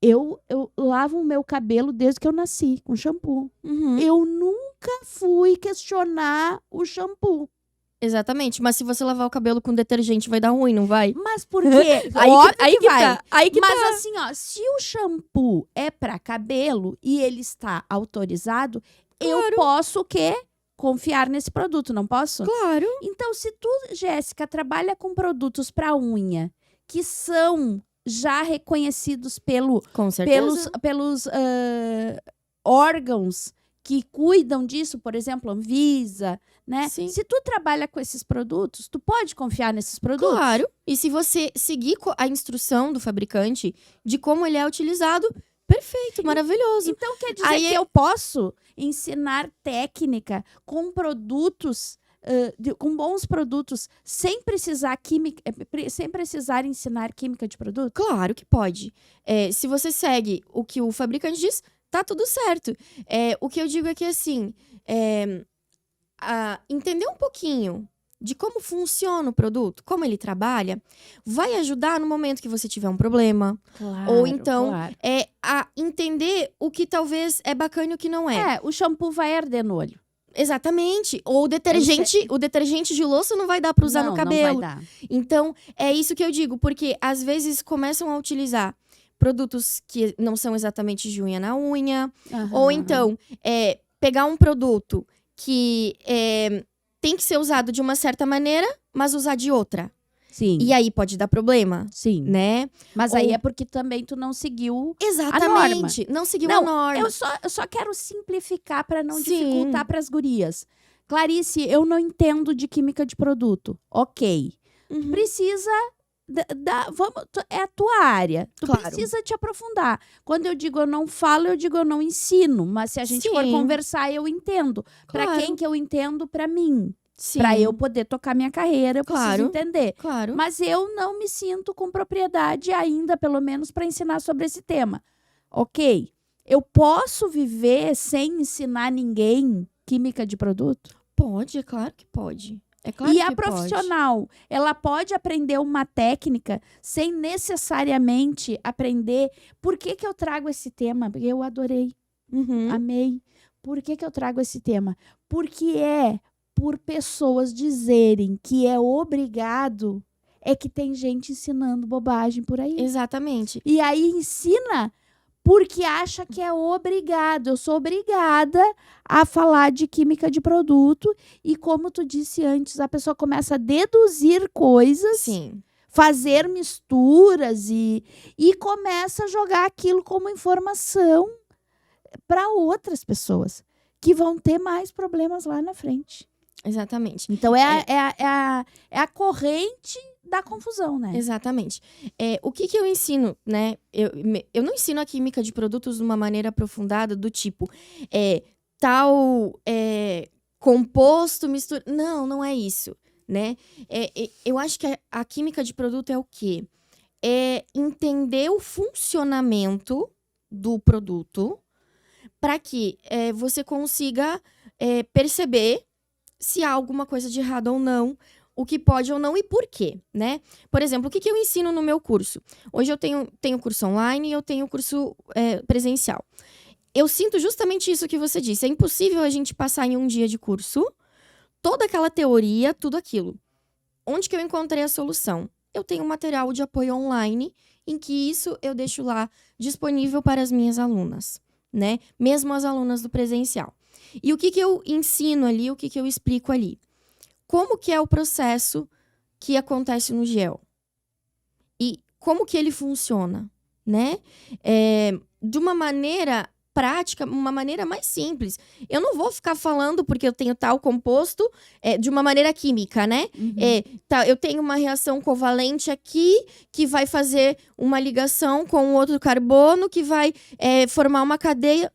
Eu lavo o meu cabelo desde que eu nasci, com shampoo. Uhum. Eu nunca fui questionar o shampoo. Exatamente. Mas se você lavar o cabelo com detergente, vai dar ruim, não vai? Mas por quê? Aí Óbvio aí que vai. tá. Aí que Mas tá. assim, ó, se o shampoo é para cabelo e ele está autorizado, eu Claro. posso o quê? Confiar nesse produto, não posso? Claro. Então, se tu, Jéssica, trabalha com produtos para unha que são já reconhecidos Com certeza. pelos órgãos que cuidam disso, por exemplo, Anvisa, né? Sim. Se tu trabalha com esses produtos, tu pode confiar nesses produtos? Claro. E se você seguir a instrução do fabricante de como ele é utilizado, perfeito, maravilhoso. Então, quer dizer Aí que eu posso ensinar técnica com produtos, com bons produtos, sem precisar ensinar química de produto? Claro que pode. Se você segue o que o fabricante diz, tá tudo certo. O que eu digo é que, assim, entender um pouquinho de como funciona o produto, como ele trabalha, vai ajudar no momento que você tiver um problema. Claro, Ou então, claro. a entender o que talvez é bacana e o que não é. O shampoo vai arder no olho. Exatamente. Ou o detergente de louça não vai dar pra usar no cabelo. Não vai dar. Então, é isso que eu digo, porque às vezes começam a utilizar produtos que não são exatamente de unha na unha, ou então pegar um produto que tem que ser usado de uma certa maneira, mas usar de outra. Sim. E aí pode dar problema, Sim. né? Mas aí é porque também tu não seguiu Exatamente. a norma. Não seguiu a norma. Eu só quero simplificar para não Sim. dificultar para as gurias. Clarice, eu não entendo de química de produto. Ok. Uhum. Precisa é a tua área. Tu Claro. precisa te aprofundar. Quando eu digo eu não falo, eu digo eu não ensino. Mas se a gente for Sim. conversar, eu entendo. Para Claro. quem que eu entendo? Para mim. Sim. Para eu poder tocar minha carreira, eu Claro. preciso entender. Claro. Mas eu não me sinto com propriedade ainda, pelo menos, para ensinar sobre esse tema. Ok. Eu posso viver sem ensinar ninguém química de produto? Pode, é claro que pode. É claro E que a profissional, ela pode aprender uma técnica sem necessariamente aprender. Por que eu trago esse tema? Porque eu adorei, Uhum. amei. Por que eu trago esse tema? Porque por pessoas dizerem que é obrigado, é que tem gente ensinando bobagem por aí. Exatamente. E aí ensina porque acha que é obrigado. Eu sou obrigada a falar de química de produto. E como tu disse antes, a pessoa começa a deduzir coisas, Sim. fazer misturas e começa a jogar aquilo como informação para outras pessoas que vão ter mais problemas lá na frente. Exatamente. Então, é a corrente da confusão, né? Exatamente. O que eu ensino, né? Eu não ensino a química de produtos de uma maneira aprofundada, do tipo, tal composto, mistura. Não é isso, né? Eu acho que a química de produto é o quê? É entender o funcionamento do produto para que você consiga perceber se há alguma coisa de errado ou não, o que pode ou não e por quê, né? Por exemplo, o que eu ensino no meu curso? Hoje eu tenho curso online e eu tenho curso presencial. Eu sinto justamente isso que você disse. É impossível a gente passar em um dia de curso toda aquela teoria, tudo aquilo. Onde que eu encontrei a solução? Eu tenho um material de apoio online em que isso eu deixo lá disponível para as minhas alunas, né? Mesmo as alunas do presencial. E o que eu ensino ali, o que eu explico ali? Como que é o processo que acontece no gel? E como que ele funciona, né? De uma maneira prática, uma maneira mais simples. Eu não vou ficar falando porque eu tenho tal composto de uma maneira química, né? Uhum. Eu tenho uma reação covalente aqui que vai fazer uma ligação com outro carbono que vai formar uma cadeia.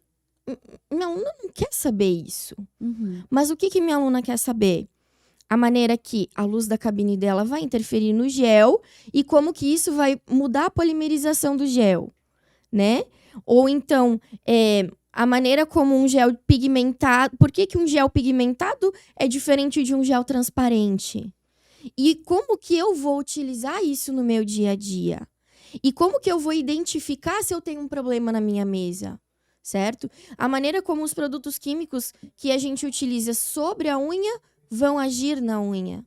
Não quer saber isso. Uhum. Mas o que minha aluna quer saber? a maneira que a luz da cabine dela vai interferir no gel e como que isso vai mudar a polimerização do gel, né? Ou então, a maneira como um gel pigmentado... Por que um gel pigmentado é diferente de um gel transparente? E como que eu vou utilizar isso no meu dia a dia? E como que eu vou identificar se eu tenho um problema na minha mesa? Certo? A maneira como os produtos químicos que a gente utiliza sobre a unha vão agir na unha.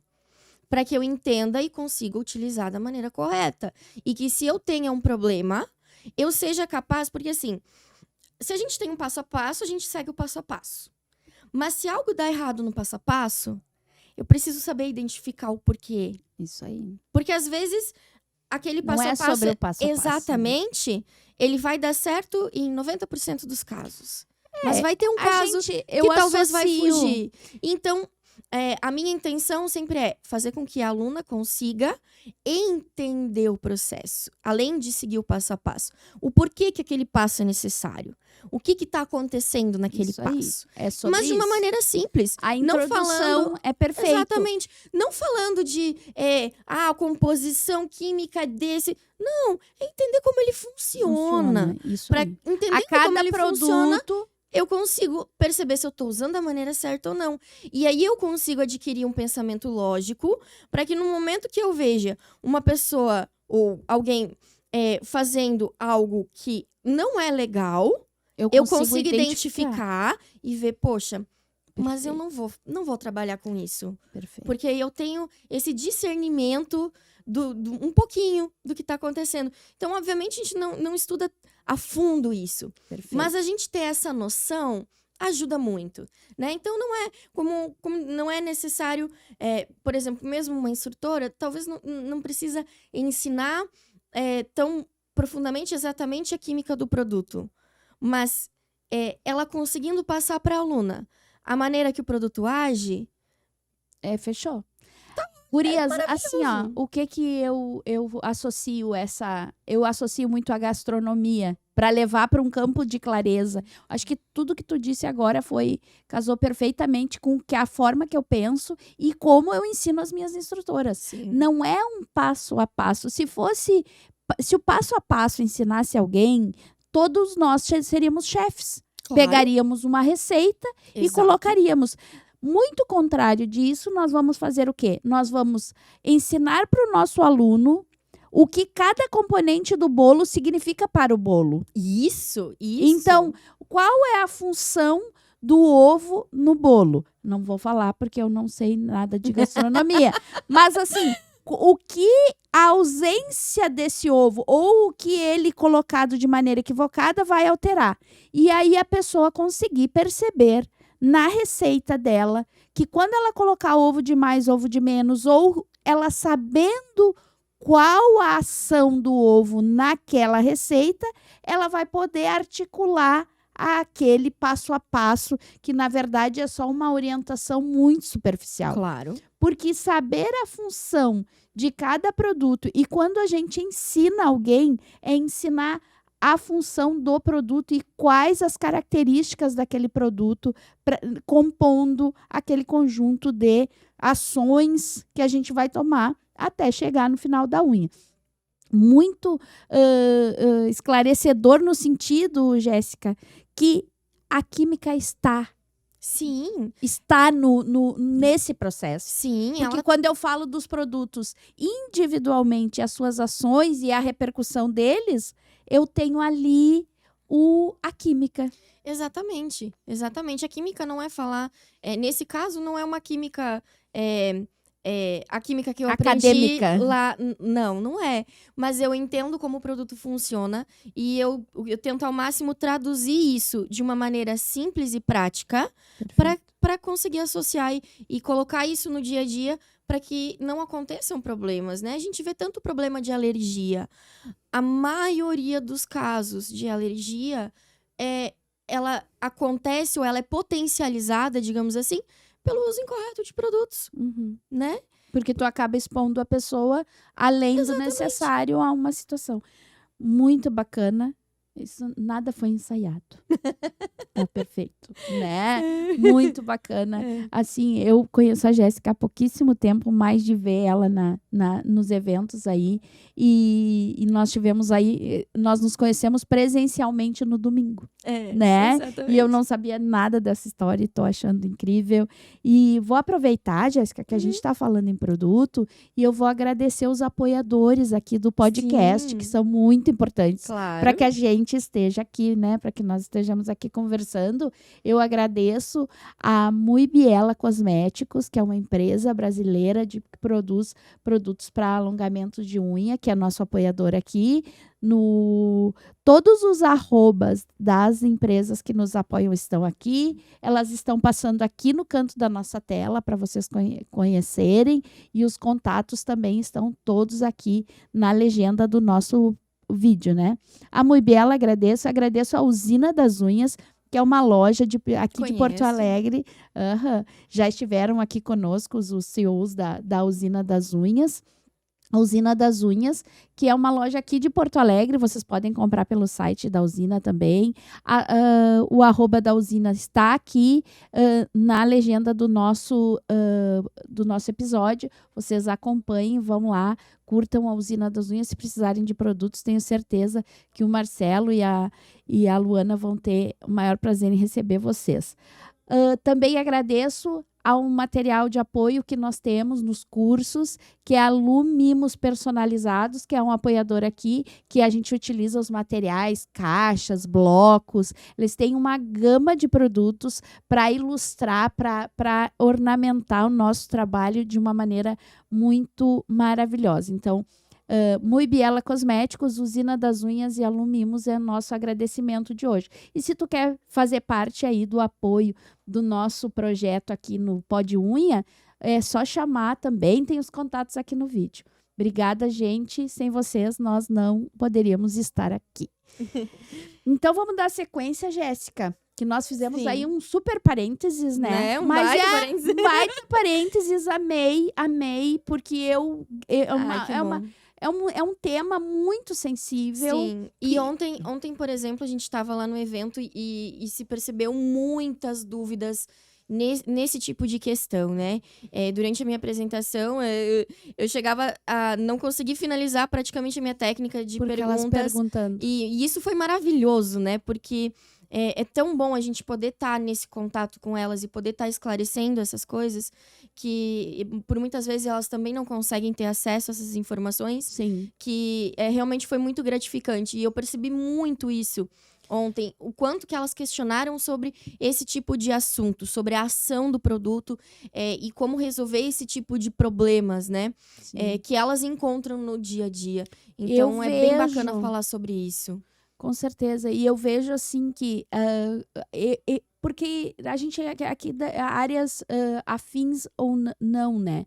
Para que eu entenda e consiga utilizar da maneira correta. E que se eu tenha um problema, eu seja capaz... Porque assim, se a gente tem um passo a passo, a gente segue o passo a passo. Mas se algo dá errado no passo a passo, eu preciso saber identificar o porquê. Isso aí. Porque às vezes... Aquele Não passo é a passo, sobre o passo a passo, né? exatamente, ele vai dar certo em 90% dos casos. Mas vai ter um A caso gente, que eu talvez vai associo- fugir. Então, a minha intenção sempre é fazer com que a aluna consiga entender o processo, além de seguir o passo a passo. O porquê que aquele passo é necessário. O que está acontecendo naquele Isso aí, passo. é sobre Mas de uma isso. maneira simples. A não introdução falando... é perfeita. Exatamente. Não falando de a composição química desse. Não, é entender como ele funciona. Isso Para aí. entender A como cada ele funciona, produto, eu consigo perceber se eu estou usando da maneira certa ou não. E aí eu consigo adquirir um pensamento lógico para que no momento que eu veja uma pessoa ou alguém fazendo algo que não é legal, eu consigo identificar e ver, poxa, mas eu não vou trabalhar com isso. Perfeito. Porque eu tenho esse discernimento um pouquinho do que está acontecendo. Então, obviamente, a gente não estuda a fundo isso. Perfeito. Mas a gente ter essa noção ajuda muito, né? Então, não é como não é necessário... por exemplo, mesmo uma instrutora, talvez não precisa ensinar tão profundamente exatamente a química do produto. Mas ela conseguindo passar para a aluna a maneira que o produto age... Fechou. Gurias, assim, ó, maravilhoso. o que eu associo eu associo muito a gastronomia para levar para um campo de clareza. Acho que tudo que tu disse agora casou perfeitamente com a forma que eu penso e como eu ensino as minhas instrutoras. Sim. Não é um passo a passo. Se o passo a passo ensinasse alguém, todos nós seríamos chefes. Claro. Pegaríamos uma receita e Exato. colocaríamos. Muito contrário disso, nós vamos fazer o quê? Nós vamos ensinar para o nosso aluno o que cada componente do bolo significa para o bolo. Isso. Então, qual é a função do ovo no bolo? Não vou falar porque eu não sei nada de gastronomia. Mas, assim, o que a ausência desse ovo ou o que ele colocado de maneira equivocada vai alterar. E aí a pessoa conseguir perceber na receita dela, que quando ela colocar ovo de mais, ovo de menos, ou ela sabendo qual a ação do ovo naquela receita, ela vai poder articular aquele passo a passo, que na verdade é só uma orientação muito superficial. Claro. Porque saber a função de cada produto, e quando a gente ensina alguém, é ensinar a função do produto e quais as características daquele produto, compondo aquele conjunto de ações que a gente vai tomar até chegar no final da unha. Muito esclarecedor no sentido, Jéssica, que a química está nesse processo. Sim. Porque quando eu falo dos produtos individualmente, as suas ações e a repercussão deles, eu tenho ali a química. Exatamente. A química não é falar... nesse caso, não é uma química... a química que eu Acadêmica. aprendi lá... Não é. Mas eu entendo como o produto funciona e eu tento ao máximo traduzir isso de uma maneira simples e prática para conseguir associar e colocar isso no dia a dia para que não aconteçam problemas, né? A gente vê tanto problema de alergia. A maioria dos casos de alergia, ela acontece ou ela é potencializada, digamos assim, pelo uso incorreto de produtos, né? Porque tu acaba expondo a pessoa além do necessário a uma situação. Muito bacana. Isso nada foi ensaiado. Tá perfeito, né? Muito bacana. Assim, eu conheço a Jéssica há pouquíssimo tempo, mais de ver ela nos eventos aí. E nós tivemos aí, nós nos conhecemos presencialmente no domingo, né? Exatamente. E eu não sabia nada dessa história e tô achando incrível. E vou aproveitar, Jéssica, que a gente tá falando em produto, e eu vou agradecer os apoiadores aqui do podcast, Sim. que são muito importantes Claro. para que a gente esteja aqui, né? Para que nós estejamos aqui conversando. Eu agradeço a Muibiela Cosméticos, que é uma empresa brasileira que produz produtos para alongamento de unha, que é nosso apoiador aqui. Todos os arrobas das empresas que nos apoiam estão aqui. Elas estão passando aqui no canto da nossa tela para vocês conhecerem. E os contatos também estão todos aqui na legenda do nosso vídeo, né? A Muibiela agradeço a Usina das Unhas, que é uma loja aqui de Porto Conheço. Alegre. Já estiveram aqui conosco os CEOs da Usina das Unhas. A Usina das Unhas, que é uma loja aqui de Porto Alegre, vocês podem comprar pelo site da Usina também. O arroba da Usina está aqui na legenda do nosso episódio. Vocês acompanhem, vão lá, curtam a Usina das Unhas. Se precisarem de produtos, tenho certeza que o Marcelo e a Luana vão ter o maior prazer em receber vocês. Também agradeço ao material de apoio que nós temos nos cursos, que é a Lu Mimos Personalizados, que é um apoiador aqui, que a gente utiliza os materiais, caixas, blocos. Eles têm uma gama de produtos para ilustrar, para ornamentar o nosso trabalho de uma maneira muito maravilhosa. Então, Muibiela Cosméticos, Usina das Unhas e a Lu Mimos é nosso agradecimento de hoje. E se tu quer fazer parte aí do apoio do nosso projeto aqui no Pod Unha, é só chamar também, tem os contatos aqui no vídeo. Obrigada, gente. Sem vocês, nós não poderíamos estar aqui. Então, vamos dar sequência, Jéssica. Que nós fizemos aí um super parênteses, né? Um baita parênteses. Baita parênteses, amei, porque é um tema muito sensível. Sim. E ontem, por exemplo, a gente estava lá no evento e se percebeu muitas dúvidas nesse tipo de questão, né? Durante a minha apresentação, eu chegava a não conseguir finalizar praticamente a minha técnica de porque perguntas. Elas perguntando. E isso foi maravilhoso, né? Porque é tão bom a gente poder estar nesse contato com elas e poder estar esclarecendo essas coisas que, por muitas vezes, elas também não conseguem ter acesso a essas informações. Sim. Que realmente foi muito gratificante. E eu percebi muito isso ontem, o quanto que elas questionaram sobre esse tipo de assunto, sobre a ação do produto e como resolver esse tipo de problemas, né? Que elas encontram no dia a dia. Então, bem bacana falar sobre isso. Com certeza. E eu vejo, assim, que... porque a gente aqui áreas afins ou não, né?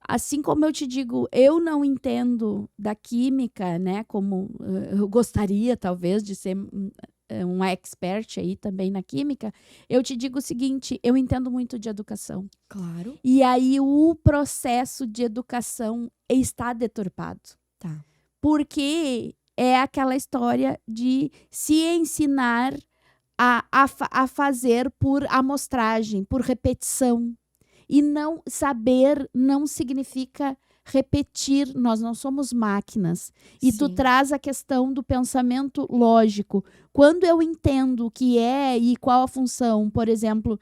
Assim como eu te digo, eu não entendo da química, né? Como eu gostaria, talvez, de ser um expert aí também na química. Eu te digo o seguinte, eu entendo muito de educação. Claro. E aí o processo de educação está deturpado. Tá. Porque é aquela história de se ensinar a fazer por amostragem, por repetição. E não saber não significa repetir, nós não somos máquinas. E tu traz a questão do pensamento lógico. Quando eu entendo o que é e qual a função, por exemplo,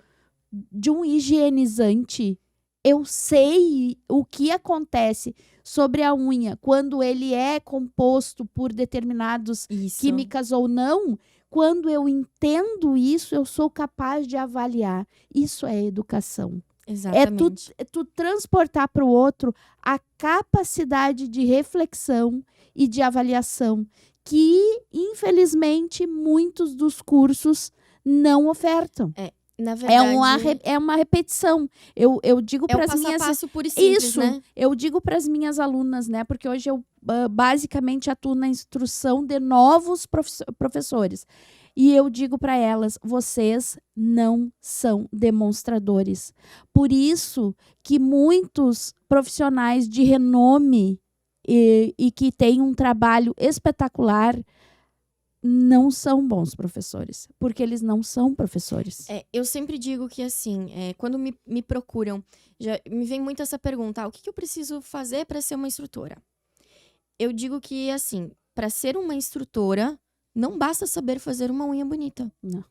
de um higienizante, eu sei o que acontece sobre a unha quando ele é composto por determinadas químicas ou não. Quando eu entendo isso, eu sou capaz de avaliar. Isso é educação. Exatamente. É tu transportar para o outro a capacidade de reflexão e de avaliação que, infelizmente, muitos dos cursos não ofertam. Na verdade, é uma repetição. Eu digo para as minhas... passo a passo puro e simples, isso, né? Eu digo para as minhas alunas, né? Porque hoje eu basicamente atuo na instrução de novos professores. E eu digo para elas, vocês não são demonstradores. Por isso que muitos profissionais de renome e que têm um trabalho espetacular não são bons professores. Porque eles não são professores. Eu sempre digo que, assim, quando me procuram, já me vem muito essa pergunta, o que eu preciso fazer para ser uma instrutora? Eu digo que, assim, para ser uma instrutora, não basta saber fazer uma unha bonita. Não.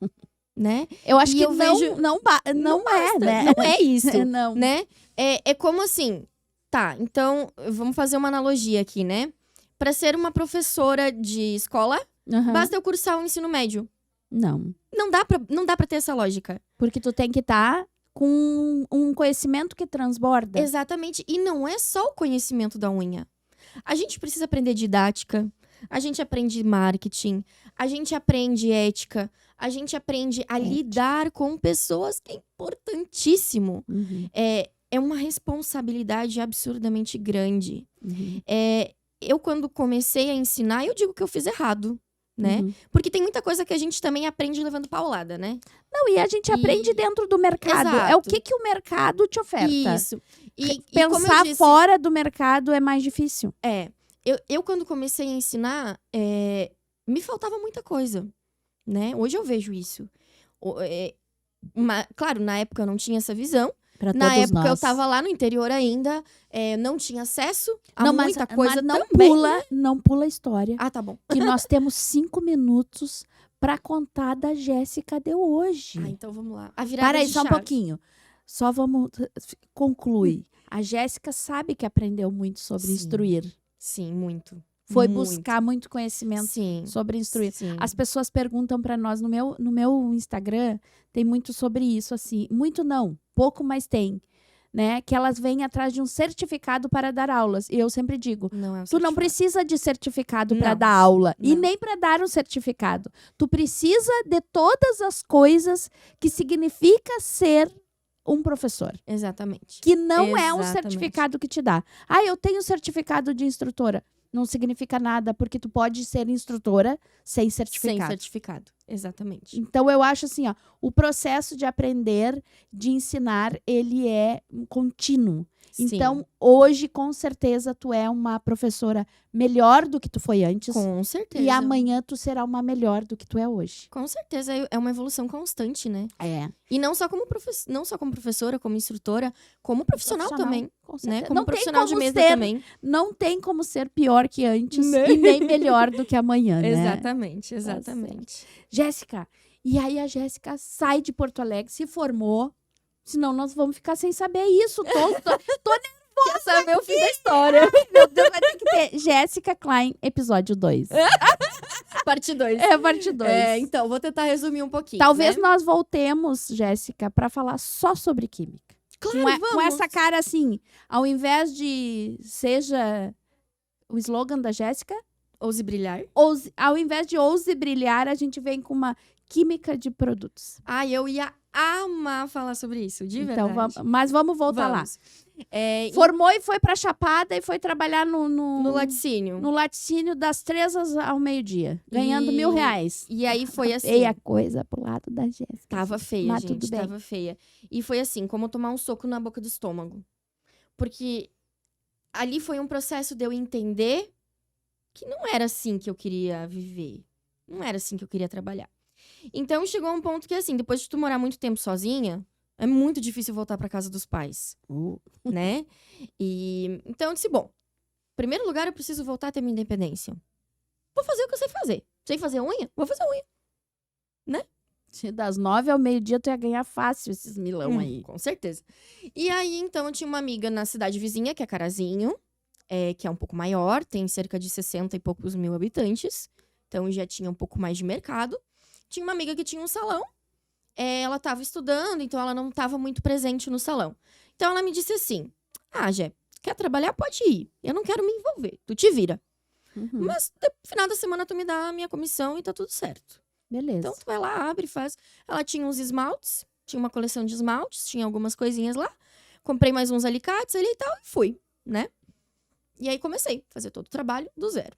Né? Eu acho E que eu vejo- não é, basta, né? Não é isso, Não. né? É como assim, tá, então, vamos fazer uma analogia aqui, né? Para ser uma professora de escola, Aham. basta eu cursar o ensino médio. Não. Não dá pra ter essa lógica. Porque tu tem que estar com um conhecimento que transborda. Exatamente. E não é só o conhecimento da unha. A gente precisa aprender didática, a gente aprende marketing, a gente aprende ética, a gente aprende a lidar com pessoas, que é importantíssimo. Uhum, É uma responsabilidade absurdamente grande. uhum, Eu, quando comecei a ensinar, eu digo que eu fiz errado, né? uhum. Porque tem muita coisa que a gente também aprende levando paulada, né? Não, e a gente aprende dentro do mercado. Exato. É o que o mercado te oferta. Isso. E como eu Pensar disse, fora do mercado é mais difícil. Eu quando comecei a ensinar, me faltava muita coisa, né? Hoje eu vejo isso. Claro, na época eu não tinha essa visão. Pra Na todos época eu nós. tava lá no interior ainda, não tinha acesso a muita coisa mas não também. não pula a história. Ah, tá bom. Que nós temos 5 minutos pra contar da Jéssica de hoje. Ah, então vamos lá. A virada Para aí, de só um chave. pouquinho. Só vamos concluir. A Jéssica sabe que aprendeu muito sobre Sim. instruir. Sim, muito. Foi Muito. buscar muito conhecimento Sim. sobre instruir. Sim. As pessoas perguntam para nós no meu Instagram, tem muito sobre isso, assim. Muito não, pouco, mas tem. Né? Que elas vêm atrás de um certificado para dar aulas. E eu sempre digo, Não é um tu não certificado. precisa de certificado para Não. dar aula. E Não. nem para dar um certificado. Tu precisa de todas as coisas que significa ser um professor. Exatamente. Que não é um Exatamente. certificado que te dá. Ah, eu tenho certificado de instrutora. Não significa nada, porque tu pode ser instrutora sem certificado. Sem certificado. Exatamente. Então, eu acho assim, ó, o processo de aprender, de ensinar, ele é contínuo. Então, hoje, com certeza, tu é uma professora melhor do que tu foi antes. Com certeza. E amanhã tu será uma melhor do que tu é hoje. Com certeza. É uma evolução constante, né? É. E não só como professora, como instrutora, como profissional também. Com Né? certeza. Como Não tem profissional de como mesa ser- também. Não tem como ser pior que antes Né? e nem melhor do que amanhã, né? Exatamente, exatamente. Jéssica, e aí a Jéssica sai de Porto Alegre, se formou, senão nós vamos ficar sem saber isso. Tô Quer saber o fim da história? Meu Deus, vai ter que ter Jéssica Klein, episódio 2. Parte 2. É, parte 2. Então, vou tentar resumir um pouquinho. Talvez né? nós voltemos, Jéssica, para falar só sobre química. Claro, Com vamos. essa cara assim, ao invés de seja o slogan da Jéssica, Ouse brilhar. ao invés de ouse brilhar, a gente vem com uma química de produtos. Eu ia amar falar sobre isso, de Então, verdade. mas vamos voltar lá. Vamos. Formou e foi pra Chapada e foi trabalhar No laticínio. no laticínio das 3 ao meio-dia, ganhando E- R$1.000. E aí foi assim. Feia coisa pro lado da Jéssica. Tava feia, Mas gente. tudo bem. Tava feia. E foi assim, como tomar um soco na boca do estômago. Porque ali foi um processo de eu entender que não era assim que eu queria viver. Não era assim que eu queria trabalhar. Então chegou um ponto que, assim, depois de tu morar muito tempo sozinha, é muito difícil voltar pra casa dos pais, né? E então eu disse, bom, em primeiro lugar eu preciso voltar a ter minha independência. Vou fazer o que eu sei fazer. Sei fazer unha? Vou fazer unha. Se das 9 ao meio-dia, tu ia ganhar fácil esses milão aí. Com certeza. E aí, então, eu tinha uma amiga na cidade vizinha, que é Carazinho, que é um pouco maior, tem cerca de 60 e poucos mil habitantes. Então, já tinha um pouco mais de mercado. Tinha uma amiga que tinha um salão. Ela estava estudando, então ela não estava muito presente no salão. Então, ela me disse assim, Jé, quer trabalhar? Pode ir. Eu não quero me envolver. Tu te vira. Uhum. Mas, no final da semana, tu me dá a minha comissão e tá tudo certo. Beleza. Então, tu vai lá, abre, faz. Ela tinha uns esmaltes, tinha uma coleção de esmaltes, tinha algumas coisinhas lá. Comprei mais uns alicates ali e tal, e fui, né? E aí, comecei a fazer todo o trabalho do zero.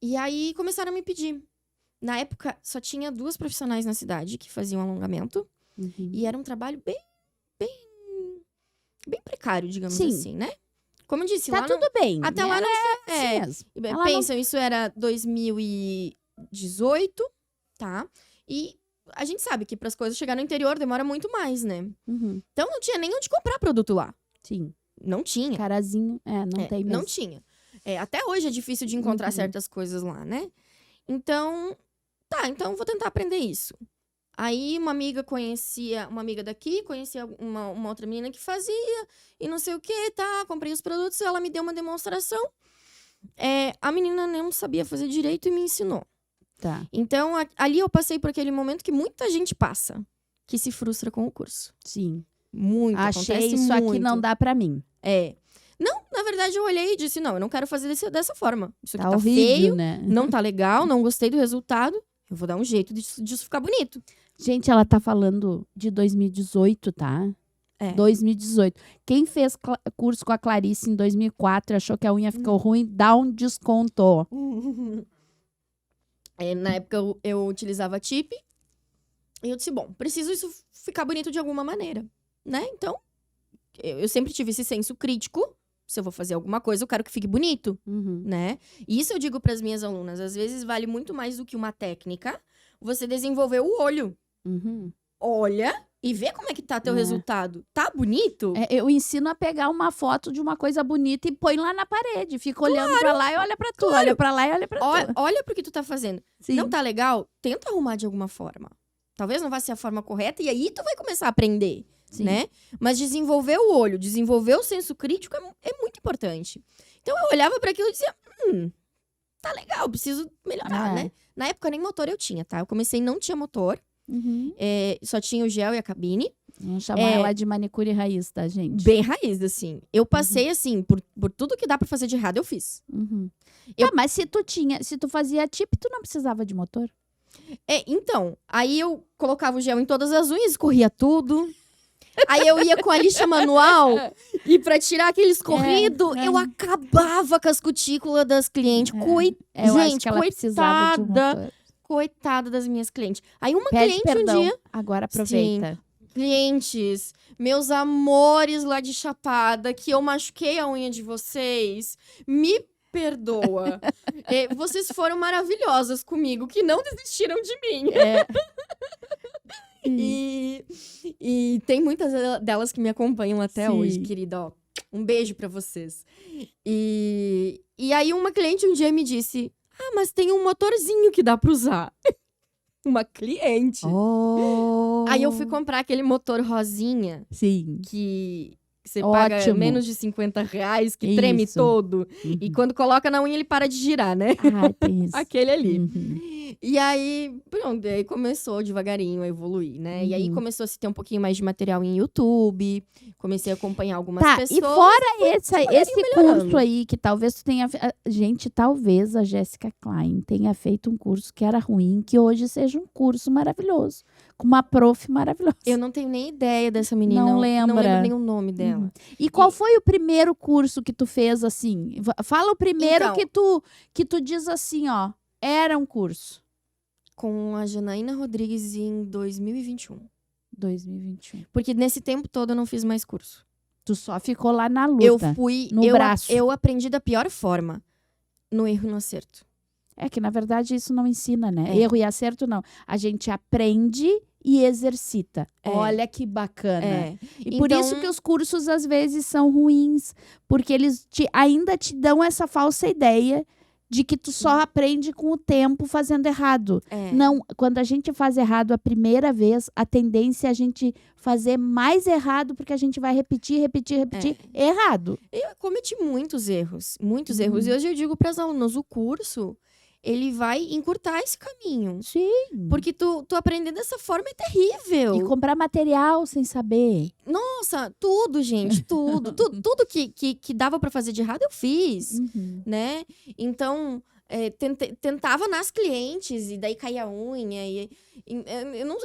E aí, começaram a me pedir. Na época, só tinha 2 profissionais na cidade que faziam alongamento. Uhum. E era um trabalho bem precário, digamos Sim. assim, né? Como eu disse, Tá lá tudo bem. até lá não Assim é. mesmo. Ela Pensam, isso era 2018, tá? E a gente sabe que para as coisas chegar no interior demora muito mais, né? Uhum. Então não tinha nem onde comprar produto lá. Sim. Não tinha. Carazinho, não tem mesmo. Não tinha. Até hoje é difícil de encontrar certas coisas lá, né? Então, então vou tentar aprender isso. Aí uma amiga daqui, conhecia uma outra menina que fazia, e não sei o que, comprei os produtos, ela me deu uma demonstração. A menina não sabia fazer direito e me ensinou. Tá. Então, ali eu passei por aquele momento que muita gente passa, que se frustra com o curso. Sim. Muito, Achei acontece isso muito. aqui não dá pra mim. Não, na verdade eu olhei e disse, não, eu não quero fazer dessa forma. Isso aqui tá horrível, feio, né? não tá legal, não gostei do resultado. Eu vou dar um jeito disso ficar bonito. Gente, ela tá falando de 2018, tá? 2018. Quem fez curso com a Clarice em 2004 e achou que a unha ficou ruim, dá um desconto. Na época eu utilizava tip. E eu disse, bom, preciso isso ficar bonito de alguma maneira, né? Então, eu sempre tive esse senso crítico. Se eu vou fazer alguma coisa, eu quero que fique bonito, né? E isso eu digo para as minhas alunas. Às vezes vale muito mais do que uma técnica você desenvolver o olho. Olha e vê como é que tá teu resultado. Tá bonito? Eu ensino a pegar uma foto de uma coisa bonita e põe lá na parede. Fica olhando pra lá e olha pra tu. Olha pra lá e olha pra tu. Olha pro que tu tá fazendo. Sim. Não tá legal? Tenta arrumar de alguma forma. Talvez não vá ser a forma correta e aí tu vai começar a aprender. Sim. Né? Mas desenvolver o olho, desenvolver o senso crítico é muito importante. Então eu olhava para aquilo e dizia, tá legal, preciso melhorar, né? Na época nem motor eu tinha, tá? Eu comecei e não tinha motor, só tinha o gel e a cabine. Vamos chamar ela de manicure raiz, tá, gente? Bem raiz, assim. Eu passei, assim, por tudo que dá pra fazer de errado, eu fiz. Mas se tu fazia tip, tu não precisava de motor? Então, aí eu colocava o gel em todas as unhas, escorria tudo. Aí eu ia com a lixa manual e pra tirar aquele escorrido, eu acabava com as cutículas das clientes. Eu acho que ela precisava de um motor. Coitada das minhas clientes. Aí uma Pede cliente perdão. um dia... Agora aproveita. Sim. Clientes, meus amores lá de Chapada, que eu machuquei a unha de vocês, me perdoa. Vocês foram maravilhosas comigo, que não desistiram de mim. E tem muitas delas que me acompanham até hoje, querida. Ó, um beijo pra vocês. E aí uma cliente um dia me disse, mas tem um motorzinho que dá pra usar. Uma cliente. Aí eu fui comprar aquele motor rosinha. Sim. Que você paga menos de R$50, que treme todo. E quando coloca na unha, ele para de girar, né? Tem isso. Aquele ali. E aí, pronto, aí começou devagarinho a evoluir, né? E aí começou a se ter um pouquinho mais de material em YouTube. Comecei a acompanhar algumas pessoas. E fora esse curso aí, que talvez tu tenha... Gente, talvez a Jéssica Klein tenha feito um curso que era ruim, que hoje seja um curso maravilhoso. Com uma prof maravilhosa. Eu não tenho nem ideia dessa menina. Não lembra. Não lembro nem o nome dela. E qual foi o primeiro curso que tu fez, assim? Fala o primeiro que tu diz assim, ó. Era um curso. Com a Janaína Rodrigues em 2021. 2021. Porque nesse tempo todo eu não fiz mais curso. Tu só ficou lá na luta. Eu fui no braço. Eu aprendi da pior forma. No erro e no acerto. É que, na verdade, isso não ensina, né? Erro e acerto, não. A gente aprende e exercita. Olha que bacana. E por isso que os cursos, às vezes, são ruins. Porque eles ainda te dão essa falsa ideia de que tu só aprende com o tempo fazendo errado. Não, quando a gente faz errado a primeira vez, a tendência é a gente fazer mais errado, porque a gente vai repetir errado. Eu cometi muitos erros. Muitos erros. E hoje eu digo para as alunas, o curso... ele vai encurtar esse caminho. Sim. Porque tu aprender dessa forma é terrível. E comprar material sem saber. Nossa, tudo, gente, tudo. Tudo que dava pra fazer de errado, eu fiz, né? Então, tentava nas clientes e daí caía a unha.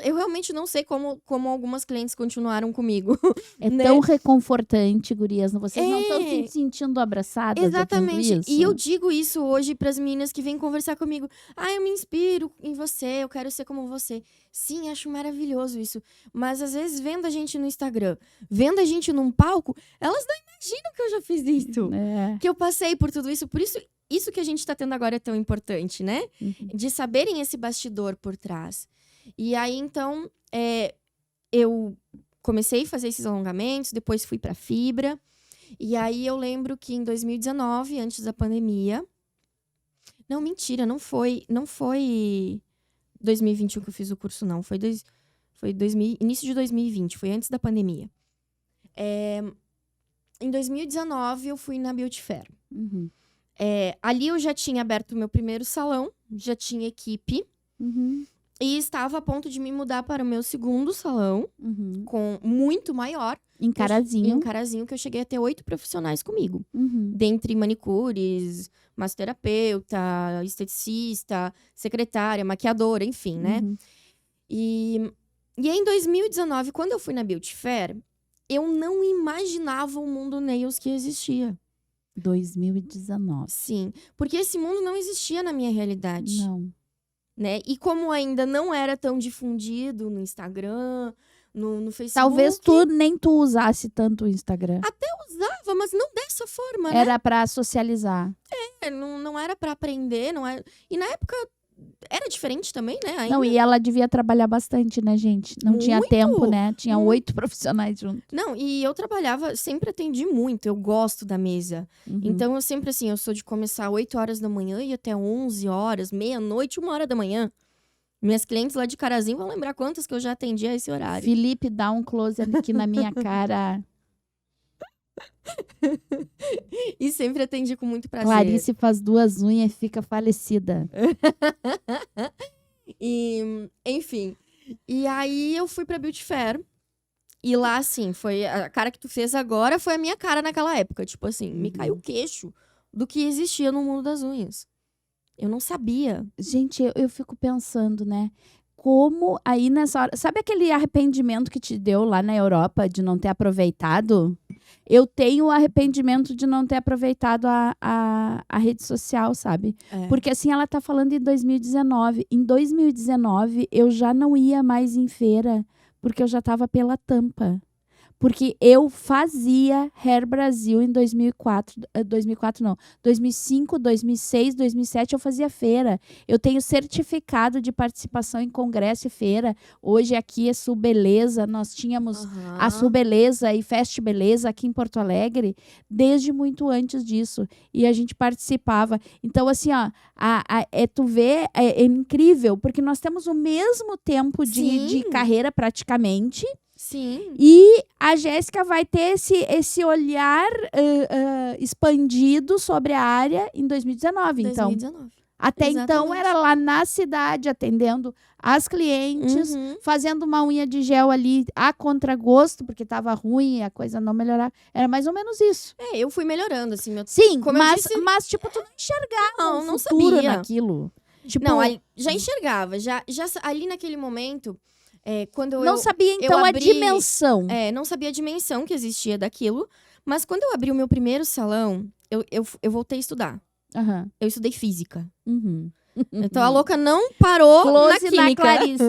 Eu realmente não sei como algumas clientes continuaram comigo. É né? tão reconfortante, gurias. Vocês não estão É. se sentindo abraçadas Exatamente. ouvindo isso? E eu digo isso hoje pras meninas que vêm conversar comigo. Eu me inspiro em você, eu quero ser como você. Sim, acho maravilhoso isso. Mas às vezes, vendo a gente no Instagram, vendo a gente num palco, elas não imaginam que eu já fiz isso. É. Que eu passei por tudo isso. Por isso que a gente tá tendo agora é tão importante, né? Uhum. De saberem esse bastidor por trás. E aí, então, eu comecei a fazer esses alongamentos, depois fui pra fibra. E aí, eu lembro que em 2019, antes da pandemia... Não, mentira, não foi 2021 que eu fiz o curso, não. Foi início de 2020, foi antes da pandemia. Em 2019, eu fui na Beauty Fair. Uhum. Ali eu já tinha aberto o meu primeiro salão, já tinha equipe. Uhum. E estava a ponto de me mudar para o meu segundo salão, Uhum. com muito maior. Em Carazinho. Em Carazinho, que eu cheguei a ter 8 profissionais comigo. Uhum. Dentre manicures, massoterapeuta, esteticista, secretária, maquiadora, enfim, né? Uhum. E aí, em 2019, quando eu fui na Beauty Fair, eu não imaginava o mundo nails que existia. 2019. Sim, porque esse mundo não existia na minha realidade. Não. Né? E como ainda não era tão difundido no Instagram, no Facebook... Talvez nem tu usasse tanto o Instagram. Até usava, mas não dessa forma, né? Era pra socializar. Não era pra aprender, não era... E na época era diferente também, né? Ainda... Não, e ela devia trabalhar bastante, né, gente? Não tinha Muito! tempo, né? Tinha 8 profissionais juntos. Não, e eu trabalhava, sempre atendi muito, eu gosto da mesa. Uhum. Então, eu sempre, assim, eu sou de começar 8 horas da manhã e até 11 horas, meia-noite, 1 hora da manhã. Minhas clientes lá de Carazinho vão lembrar quantas que eu já atendi a esse horário. Felipe, dá um close aqui na minha cara. E sempre atendi com muito prazer. Clarice faz 2 unhas e fica falecida. E, enfim. E aí, eu fui pra Beauty Fair. E lá, assim, foi a cara que tu fez agora foi a minha cara naquela época. Tipo assim, me caiu o queixo do que existia no mundo das unhas. Eu não sabia. Gente, eu fico pensando, né? Como aí nessa hora... Sabe aquele arrependimento que te deu lá na Europa de não ter aproveitado? Eu tenho o arrependimento de não ter aproveitado a rede social, sabe? Porque assim, ela tá falando em 2019. Em 2019, eu já não ia mais em feira, porque eu já tava pela tampa. Porque eu fazia Hair Brasil em 2004, 2005, 2006, 2007 eu fazia feira. Eu tenho certificado de participação em congresso e feira. Hoje aqui é Sul Beleza, nós tínhamos a Sul Beleza e Fest Beleza aqui em Porto Alegre desde muito antes disso. E a gente participava. Então assim, ó, tu vê, é incrível, porque nós temos o mesmo tempo de carreira praticamente. Sim. E a Jéssica vai ter esse olhar expandido sobre a área em 2019. 2019. Então, até então era lá na cidade, atendendo as clientes, fazendo uma unha de gel ali a contragosto, porque estava ruim e a coisa não melhorava. Era mais ou menos isso. Eu fui melhorando, assim. Sim, como mas tipo, tu não enxergava não futuro sabia naquilo. Tipo, não, já enxergava. Já ali naquele momento... quando não sabia, então, a dimensão. Não sabia a dimensão que existia daquilo. Mas quando eu abri o meu primeiro salão, eu voltei a estudar. Uhum. Eu estudei física. Uhum. Então, a louca não parou Close na química. na Clarice.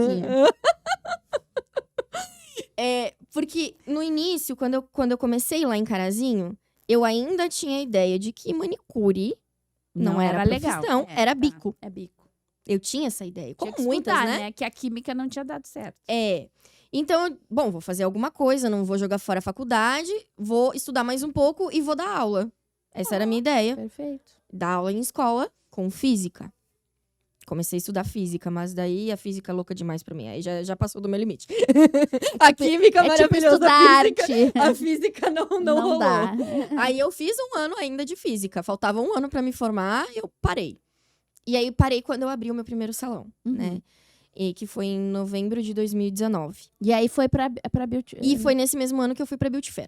Porque no início, quando eu comecei lá em Carazinho, eu ainda tinha a ideia de que manicure não era profissão, legal. era bico. É bico. Eu tinha essa ideia. Tinha Como que muitas, estudar, né? Que a química não tinha dado certo. Então, vou fazer alguma coisa, não vou jogar fora a faculdade, vou estudar mais um pouco e vou dar aula. Essa era a minha ideia. Perfeito. Dar aula em escola com física. Comecei a estudar física, mas daí a física é louca demais pra mim. Aí já passou do meu limite. A química maravilhosa. A física não rolou. Dá. Aí eu fiz 1 ano ainda de física. Faltava 1 ano pra me formar e eu parei. E aí parei quando eu abri o meu primeiro salão, né? E que foi em novembro de 2019. E aí foi pra Beauty... E foi nesse mesmo ano que eu fui pra Beauty Fair.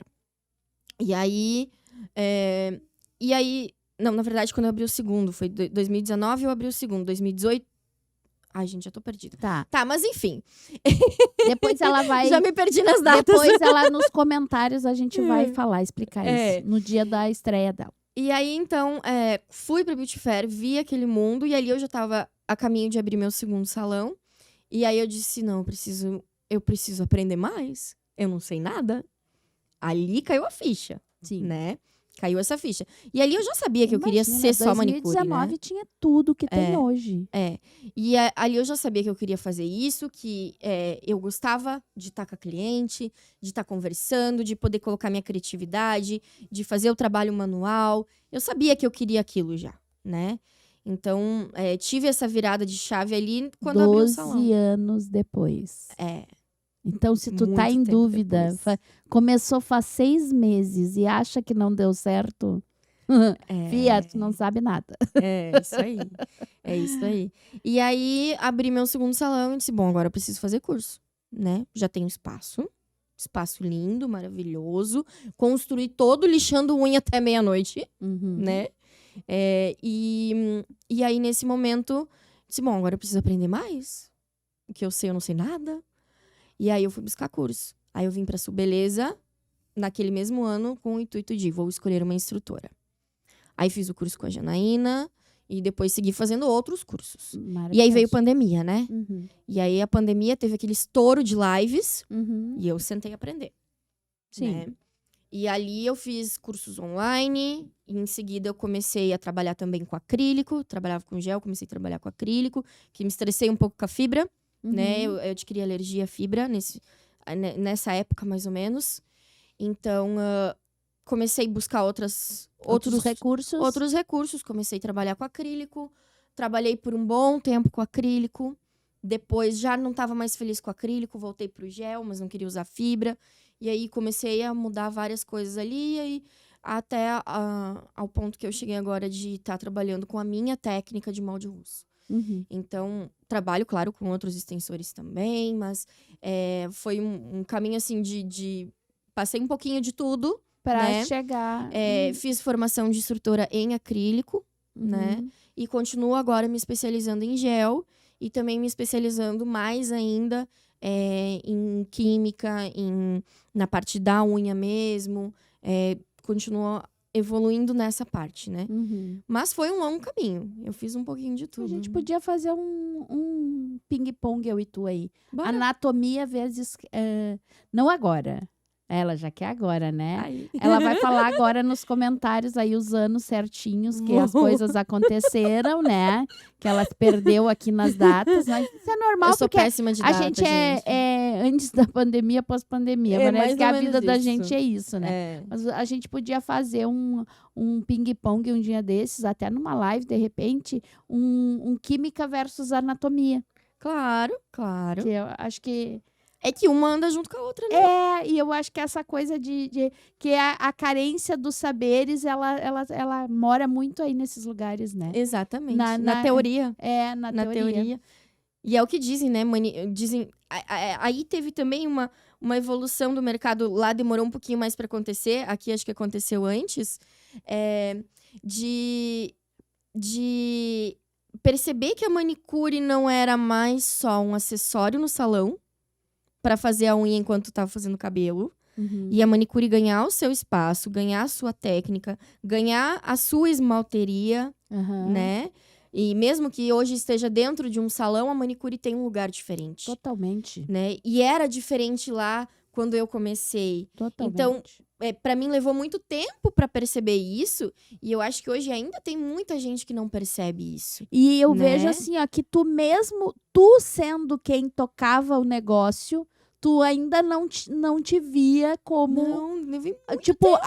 E aí... Não, na verdade, quando eu abri o segundo, foi 2019 eu abri o segundo. 2018... Ai, gente, já tô perdida. Tá, mas enfim. Depois ela vai... Já me perdi nas datas. Depois ela, nos comentários, a gente vai falar, explicar isso. No dia da estreia dela. E aí, então, fui pra Beauty Fair, vi aquele mundo. E ali eu já tava a caminho de abrir meu segundo salão. E aí eu disse, não, eu preciso aprender mais. Eu não sei nada. Ali caiu a ficha, né? Caiu essa ficha. E ali eu já sabia que eu queria ser só manicure, né? 2019 tinha tudo que tem hoje. E ali eu já sabia que eu queria fazer isso, que eu gostava de estar com a cliente, de estar conversando, de poder colocar minha criatividade, de fazer o trabalho manual. Eu sabia que eu queria aquilo já, né? Então, tive essa virada de chave ali quando abri o salão. 12 anos depois. Então, se tu tá em dúvida, começou faz 6 meses e acha que não deu certo, Fia, tu não sabe nada. Isso aí. É isso aí. E aí, abri meu segundo salão e disse, bom, agora eu preciso fazer curso, né? Já tenho espaço lindo, maravilhoso. Construí todo lixando unha até meia-noite, né? E aí, nesse momento, disse, bom, agora eu preciso aprender mais. O que eu sei, eu não sei nada. E aí, eu fui buscar curso. Aí, eu vim pra Subeleza, naquele mesmo ano, com o intuito de, vou escolher uma instrutora. Aí, fiz o curso com a Janaína. E depois, segui fazendo outros cursos. E aí, veio pandemia, né? E aí, a pandemia teve aquele estouro de lives. E eu sentei a aprender. Sim. Né? E ali, eu fiz cursos online. E em seguida, eu comecei a trabalhar também com acrílico. Trabalhava com gel, comecei a trabalhar com acrílico. Que me estressei um pouco com a fibra. Né? Eu adquiri alergia à fibra nessa época, mais ou menos. Então, comecei a buscar outros recursos. Comecei a trabalhar com acrílico. Trabalhei por um bom tempo com acrílico. Depois, já não estava mais feliz com acrílico. Voltei para o gel, mas não queria usar fibra. E aí, comecei a mudar várias coisas ali. E aí, até ao ponto que eu cheguei agora de estar trabalhando com a minha técnica de molde russo. Então, trabalho, claro, com outros extensores também, mas foi um caminho, assim, passei um pouquinho de tudo. Pra chegar... Fiz formação de instrutora em acrílico, né? E continuo agora me especializando em gel e também me especializando mais ainda em química, na parte da unha mesmo. Continuo evoluindo nessa parte, né? Mas foi um longo caminho. Eu fiz um pouquinho de tudo. A gente podia fazer um ping-pong, eu e tu aí. Bora. Anatomia vezes... não agora. Ela já quer agora, né? Ela vai falar agora nos comentários aí os anos certinhos que as coisas aconteceram, né? Que ela perdeu aqui nas datas. Mas isso é normal, eu sou porque péssima de data, a gente é antes da pandemia, pós-pandemia. Parece que a vida da gente é isso, né? Mas a gente podia fazer um ping-pong um dia desses, até numa live, de repente, um química versus anatomia. Claro. Que eu acho que... É que uma anda junto com a outra, né? E eu acho que essa coisa que a carência dos saberes, ela mora muito aí nesses lugares, né? Exatamente. Na teoria. Na teoria. E é o que dizem, né? Dizem... Aí teve também uma evolução do mercado. Lá demorou um pouquinho mais para acontecer. Aqui acho que aconteceu antes. De perceber que a manicure não era mais só um acessório no salão para fazer a unha enquanto tava fazendo o cabelo. E a manicure ganhar o seu espaço, ganhar a sua técnica, ganhar a sua esmalteria, né? E mesmo que hoje esteja dentro de um salão, a manicure tem um lugar diferente. Totalmente. Né? E era diferente lá quando eu comecei. Totalmente. Então, para mim, levou muito tempo para perceber isso. E eu acho que hoje ainda tem muita gente que não percebe isso. E eu vejo assim, ó, que tu sendo quem tocava o negócio, tu ainda não te via como... Não vi muito tipo, tempo.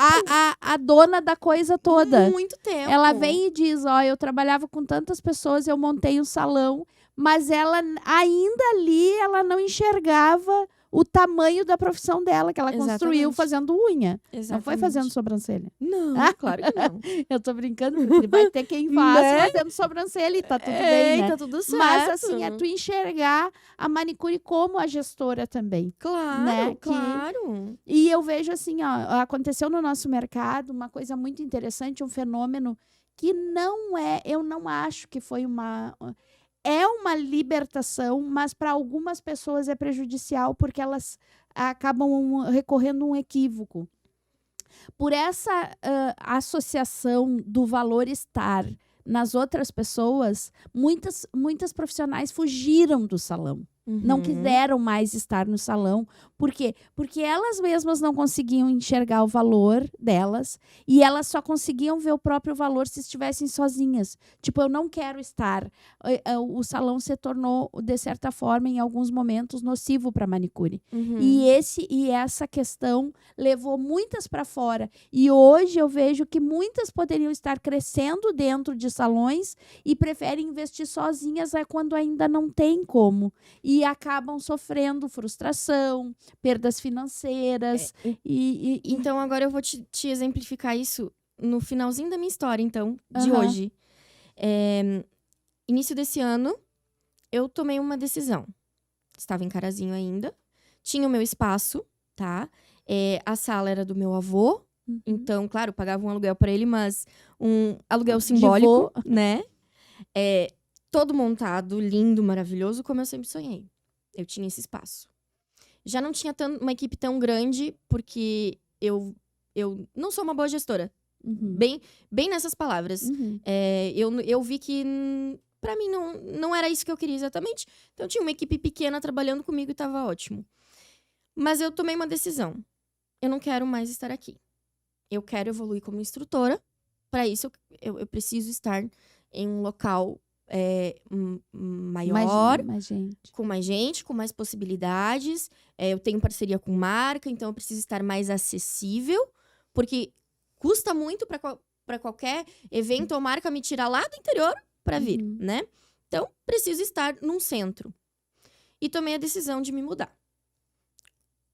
A dona da coisa toda. Muito tempo. Ela vem e diz, ó, eu trabalhava com tantas pessoas, eu montei um salão, mas ela ainda ali, ela não enxergava o tamanho da profissão dela, que ela construiu Exatamente. fazendo unha. Não foi Exatamente. fazendo sobrancelha. Não, claro que não. Eu tô brincando, porque vai ter quem faça Né? fazendo sobrancelha e tá tudo bem, né? Tá tudo certo. Mas, assim, é tu enxergar a manicure como a gestora também. Claro, né, que- claro. E eu vejo assim, ó, aconteceu no nosso mercado uma coisa muito interessante, um fenômeno que eu não acho que foi é uma libertação, mas para algumas pessoas é prejudicial porque elas acabam recorrendo a um equívoco. Por essa associação do valor estar nas outras pessoas, muitas profissionais fugiram do salão. Não Uhum. quiseram mais estar no salão. Por quê? Porque elas mesmas não conseguiam enxergar o valor delas e elas só conseguiam ver o próprio valor se estivessem sozinhas. Tipo, eu não quero estar. O salão se tornou, de certa forma, em alguns momentos, nocivo para a manicure. Uhum. E essa questão levou muitas para fora. E hoje eu vejo que muitas poderiam estar crescendo dentro de salões e preferem investir sozinhas quando ainda não tem como. E acabam sofrendo frustração, perdas financeiras. Então, agora eu vou te exemplificar isso no finalzinho da minha história, então, de Aham. hoje. Início desse ano, eu tomei uma decisão. Estava em Carazinho ainda. Tinha o meu espaço, tá? A sala era do meu avô. Uhum. Então, claro, pagava um aluguel para ele, mas um aluguel De simbólico, vô. né? Todo montado, lindo, maravilhoso, como eu sempre sonhei. Eu tinha esse espaço. Já não tinha uma equipe tão grande, porque eu não sou uma boa gestora. Uhum. Bem nessas palavras. Uhum. Eu vi que, pra mim, não era isso que eu queria exatamente. Então, tinha uma equipe pequena trabalhando comigo e tava ótimo. Mas eu tomei uma decisão. Eu não quero mais estar aqui. Eu quero evoluir como instrutora. Para isso, eu preciso estar em um local maior, com mais gente, com mais possibilidades. Eu tenho parceria com marca, então eu preciso estar mais acessível, porque custa muito para qualquer evento ou marca me tirar lá do interior para vir, Uhum. né? Então, preciso estar num centro. E tomei a decisão de me mudar.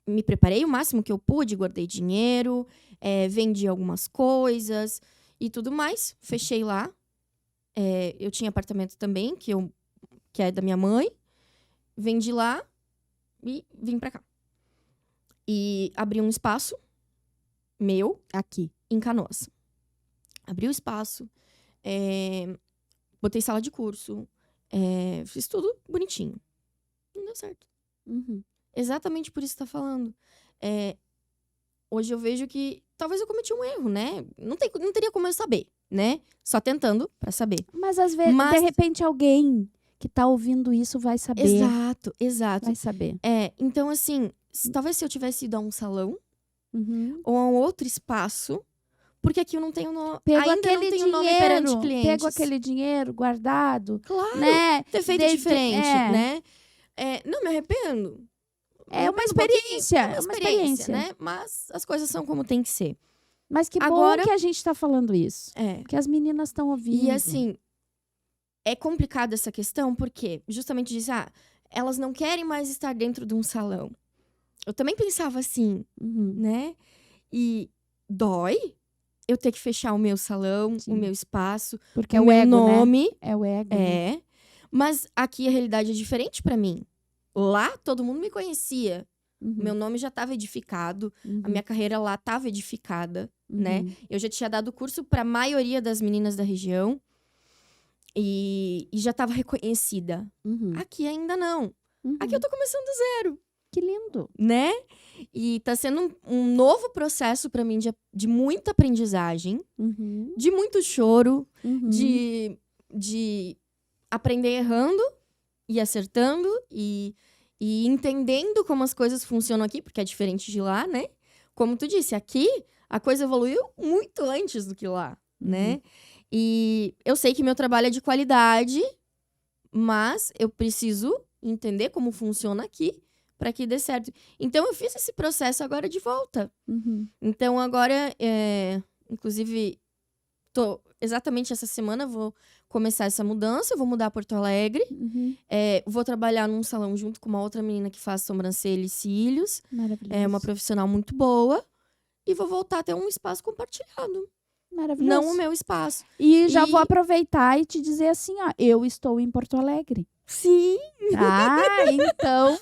Me preparei o máximo que eu pude, guardei dinheiro, vendi algumas coisas e tudo mais. Fechei lá. Eu tinha apartamento também, que é da minha mãe. Vendi lá e vim pra cá. E abri um espaço meu Aqui. em Canoas. Abri o espaço, botei sala de curso, fiz tudo bonitinho. Não deu certo. Uhum. Exatamente por isso que tá falando. Hoje eu vejo que talvez eu cometi um erro, né? Não teria como eu saber, né? Só tentando pra saber. Mas às vezes, de repente, alguém que tá ouvindo isso vai saber. Exato. Vai saber. Então, assim, talvez se eu tivesse ido a um salão Uhum. ou a um outro espaço, porque aqui eu não tenho nome. Pego Ainda não tenho nome perante clientes. Pego aquele dinheiro guardado. Claro, Né? ter feito diferente, né? Não me arrependo. É uma Um pouquinho, experiência. é uma experiência, né? Mas as coisas são como tem que ser. Mas que Agora- bom que a gente tá falando isso. Porque as meninas estão ouvindo. E assim, é complicado essa questão, porque justamente diz, elas não querem mais estar dentro de um salão. Eu também pensava assim, Uhum. né? E dói eu ter que fechar o meu salão, Sim. o meu espaço, Porque o é o meu ego, nome. né? É o ego. né? Mas aqui a realidade é diferente pra mim. Lá, todo mundo me conhecia. Uhum. Meu nome já estava edificado. Uhum. A minha carreira lá estava edificada, Uhum. né? Eu já tinha dado curso para a maioria das meninas da região. E já estava reconhecida. Uhum. Aqui ainda não. Uhum. Aqui eu tô começando do zero, Que lindo. né? E tá sendo um novo processo para mim de muita aprendizagem, Uhum. de muito choro, Uhum. de aprender errando e acertando e entendendo como as coisas funcionam aqui, porque é diferente de lá, né? Como tu disse, aqui a coisa evoluiu muito antes do que lá, né? E eu sei que meu trabalho é de qualidade, mas eu preciso entender como funciona aqui para que dê certo. Então, eu fiz esse processo agora de volta. Uhum. Então, agora, inclusive, exatamente essa semana vou começar essa mudança, eu vou mudar a Porto Alegre. Uhum. Vou trabalhar num salão junto com uma outra menina que faz sobrancelha e cílios. Maravilhoso. É uma profissional muito boa. E vou voltar a ter um espaço compartilhado. Maravilhoso. Não o meu espaço. E já vou aproveitar e te dizer assim, ó, eu estou em Porto Alegre. Sim! Então,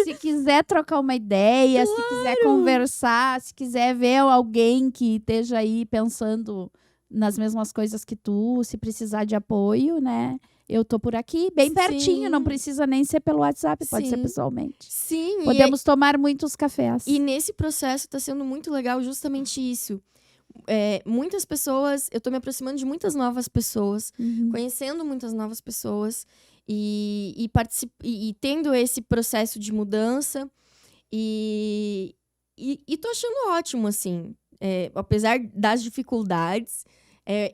se quiser trocar uma ideia, se quiser conversar, se quiser ver alguém que esteja aí pensando nas mesmas coisas que tu, se precisar de apoio, né? Eu tô por aqui, bem pertinho, não precisa nem ser pelo WhatsApp, pode ser pessoalmente. Sim. Podemos tomar muitos cafés. E nesse processo tá sendo muito legal justamente isso. Muitas pessoas, eu tô me aproximando de muitas novas pessoas, conhecendo muitas novas pessoas e tendo esse processo de mudança e tô achando ótimo, assim. Apesar das dificuldades,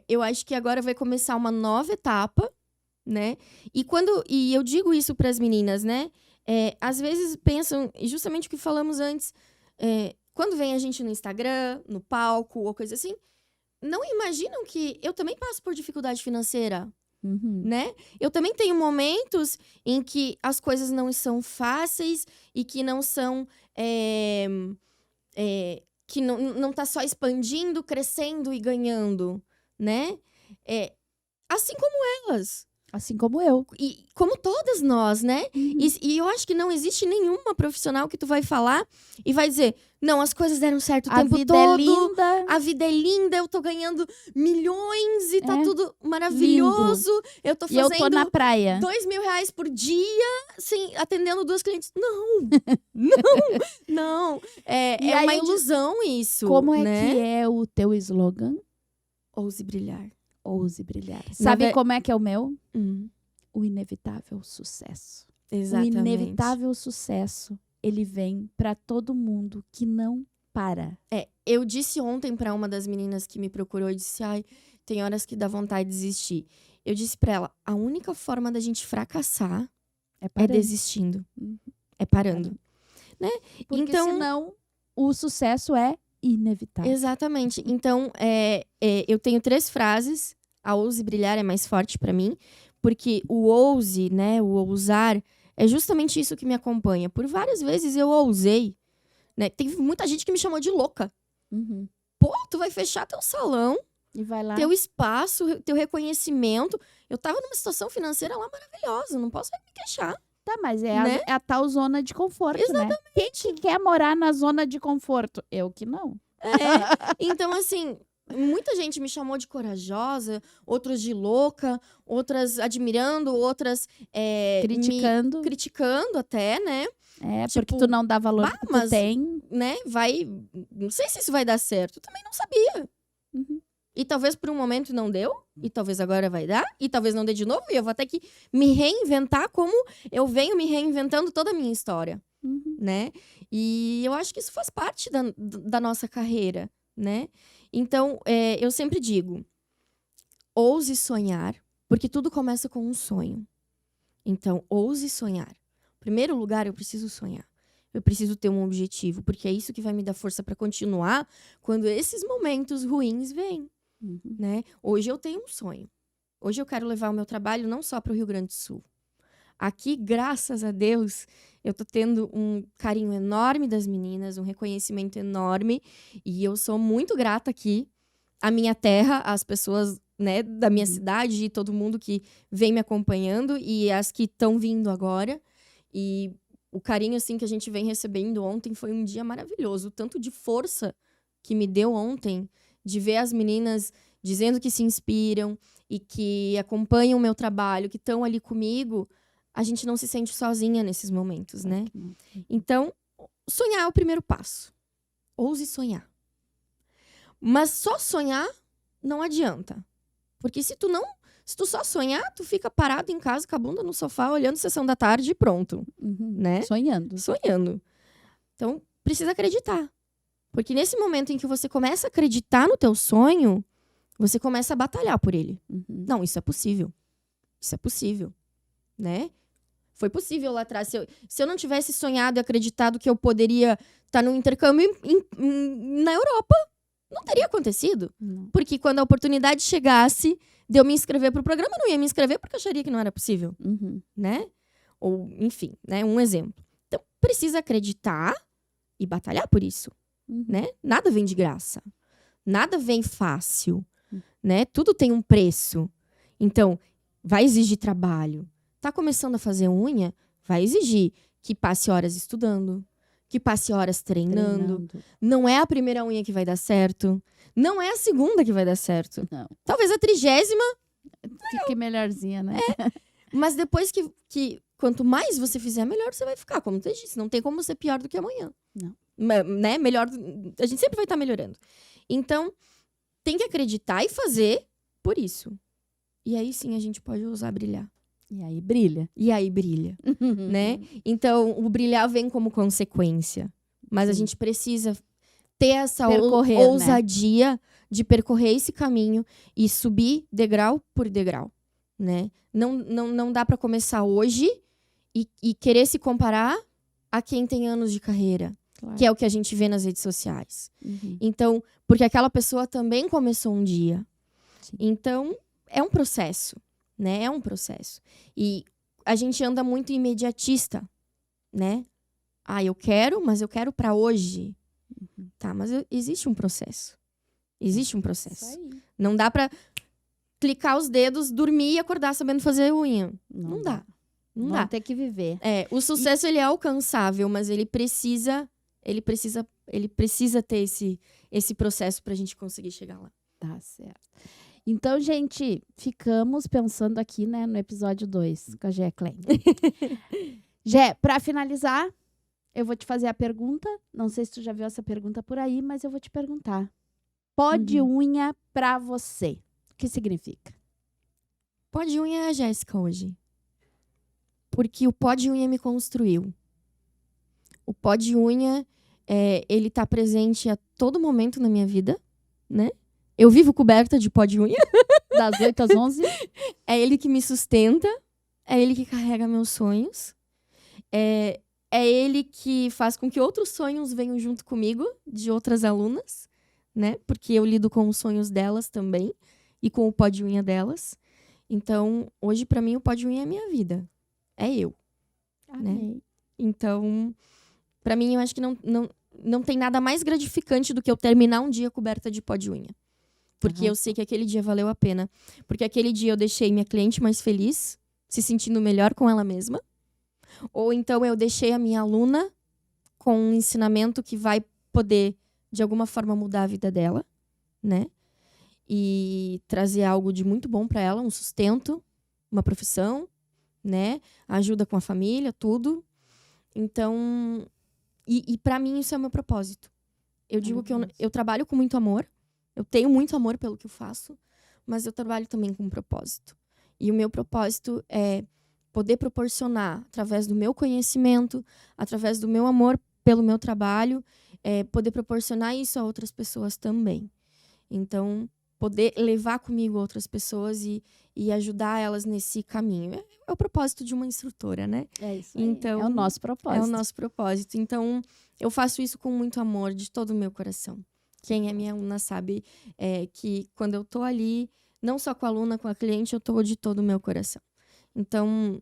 eu acho que agora vai começar uma nova etapa, né? E eu digo isso para as meninas, né? Às vezes pensam, justamente o que falamos antes, quando vem a gente no Instagram, no palco ou coisa assim, não imaginam que eu também passo por dificuldade financeira, né? Eu também tenho momentos em que as coisas não são fáceis e que não são... que não tá só expandindo, crescendo e ganhando, né? Assim como elas. Assim como eu. E como todas nós, né? E eu acho que não existe nenhuma profissional que tu vai falar e vai dizer, não, as coisas deram certo o tempo todo. A vida é linda. A vida é linda, eu tô ganhando milhões e tá tudo maravilhoso. Lindo. Eu tô fazendo eu tô na praia. R$2.000 por dia, assim, atendendo 2 clientes. Não! Não! É uma ilusão isso, como né? é que é o teu slogan? Ouse brilhar. Ouse brilhar. Sabe como é que é o meu? O inevitável sucesso. Exatamente. O inevitável sucesso, ele vem para todo mundo que não para. Eu disse ontem para uma das meninas que me procurou e disse, tem horas que dá vontade de desistir. Eu disse para ela, a única forma da gente fracassar é desistindo. É parando. Né? Porque então, senão o sucesso é inevitável. Exatamente. Então, eu tenho 3 frases. A ouse brilhar é mais forte para mim. Porque o ouse, né, o ousar, é justamente isso que me acompanha. Por várias vezes eu ousei. Né? Teve muita gente que me chamou de louca. Pô, tu vai fechar teu salão. E vai lá. Teu espaço, teu reconhecimento. Eu tava numa situação financeira lá maravilhosa. Não posso me queixar. Tá, mas né? a tal zona de conforto, Exatamente. né? Quem que quer morar na zona de conforto? Eu que não. Então, assim, muita gente me chamou de corajosa, outros de louca, outras admirando, outras criticando até, né? Porque tu não dá valor que tu tem. Né? Não sei se isso vai dar certo. Eu também não sabia. E talvez por um momento não deu, e talvez agora vai dar, e talvez não dê de novo, e eu vou ter que me reinventar como eu venho me reinventando toda a minha história, né? E eu acho que isso faz parte da nossa carreira, né? Então, eu sempre digo, ouse sonhar, porque tudo começa com um sonho. Então, ouse sonhar. Em primeiro lugar, eu preciso sonhar. Eu preciso ter um objetivo, porque é isso que vai me dar força para continuar quando esses momentos ruins vêm. Né? Hoje eu tenho um sonho. Hoje eu quero levar o meu trabalho não só para o Rio Grande do Sul. Aqui, graças a Deus, eu tô tendo um carinho enorme das meninas, um reconhecimento enorme. E eu sou muito grata aqui à minha terra, às pessoas, né, da minha cidade e todo mundo que vem me acompanhando e as que estão vindo agora. E o carinho assim, que a gente vem recebendo ontem foi um dia maravilhoso. O tanto de força que me deu ontem de ver as meninas dizendo que se inspiram e que acompanham o meu trabalho, que estão ali comigo, a gente não se sente sozinha nesses momentos, né? Então, sonhar é o primeiro passo. Ouse sonhar. Mas só sonhar não adianta. Porque se tu só sonhar, tu fica parado em casa com a bunda no sofá, olhando Sessão da Tarde e pronto. Né? Sonhando. Então, precisa acreditar. Porque nesse momento em que você começa a acreditar no teu sonho, você começa a batalhar por ele. Não, isso é possível. Isso é possível. Né? Foi possível lá atrás. Se eu não tivesse sonhado e acreditado que eu poderia estar num intercâmbio na Europa, Não teria acontecido. Não. Porque quando a oportunidade chegasse de eu me inscrever pro programa, eu não ia me inscrever porque eu acharia que não era possível, Uhum. né? Ou, enfim, né? Um exemplo. Então, precisa acreditar e batalhar por isso, Uhum. né? Nada vem de graça. Nada vem fácil, Uhum. né? Tudo tem um preço. Então, vai exigir trabalho. Tá começando a fazer unha? Vai exigir que passe horas estudando, que passe horas treinando. Não é a primeira unha que vai dar certo. Não é a segunda que vai dar certo. Não. Talvez a 30ª, Fique melhorzinha, né? mas depois que quanto mais você fizer, melhor você vai ficar. Como você disse, não tem como ser pior do que amanhã. Não. Né? Melhor, a gente sempre vai estar melhorando. Então, tem que acreditar e fazer por isso. E aí sim a gente pode ousar brilhar. E aí brilha. E aí brilha, né? Então, o brilhar vem como consequência. Mas a Sim. gente precisa ter essa Percorrer, né? ousadia de percorrer esse caminho e subir degrau por degrau, né? Não dá para começar hoje e querer se comparar a quem tem anos de carreira, Claro. que é o que a gente vê nas redes sociais. Uhum. Então, porque aquela pessoa também começou um dia. Sim. Então, é um processo, né? É um processo. E a gente anda muito imediatista, né? Ah, eu quero, mas eu quero pra hoje. Tá, mas existe um processo. Existe um processo. Isso aí. Não dá pra clicar os dedos, dormir e acordar sabendo fazer unha. Não dá. Não Vamos dá. ter que viver. É, o sucesso ele é alcançável, mas ele precisa ter esse processo pra gente conseguir chegar lá. Tá certo. Então, gente, ficamos pensando aqui, né, no episódio 2 com a Gé Klein. Gé, pra finalizar, eu vou te fazer a pergunta. Não sei se tu já viu essa pergunta por aí, mas eu vou te perguntar. Pó de unha pra você. O que significa? Pó de unha é a Jéssica hoje. Porque o pó de unha me construiu. O pó de unha, ele tá presente a todo momento na minha vida, né? Eu vivo coberta de pó de unha. Das 8 às 11? É ele que me sustenta. É ele que carrega meus sonhos. É ele que faz com que outros sonhos venham junto comigo, de outras alunas, né? Porque eu lido com os sonhos delas também. E com o pó de unha delas. Então, hoje, pra mim, o pó de unha é a minha vida. É eu. Amei. Então, pra mim, eu acho que não tem nada mais gratificante do que eu terminar um dia coberta de pó de unha. Porque eu sei que aquele dia valeu a pena. Porque aquele dia eu deixei minha cliente mais feliz, se sentindo melhor com ela mesma. Ou então eu deixei a minha aluna com um ensinamento que vai poder, de alguma forma, mudar a vida dela, né? E trazer algo de muito bom pra ela, um sustento, uma profissão, né? Ajuda com a família, tudo. Então, e para mim isso é o meu propósito. Eu digo que eu trabalho com muito amor, eu tenho muito amor pelo que eu faço, mas eu trabalho também com um propósito. E o meu propósito é poder proporcionar, através do meu conhecimento, através do meu amor pelo meu trabalho, poder proporcionar isso a outras pessoas também. Então, poder levar comigo outras pessoas e ajudar elas nesse caminho. É o propósito de uma instrutora, né? É isso aí. Então, é o nosso propósito. É o nosso propósito. Então, eu faço isso com muito amor, de todo o meu coração. Quem é minha aluna sabe que quando eu tô ali, não só com a aluna, com a cliente, eu tô de todo o meu coração. Então,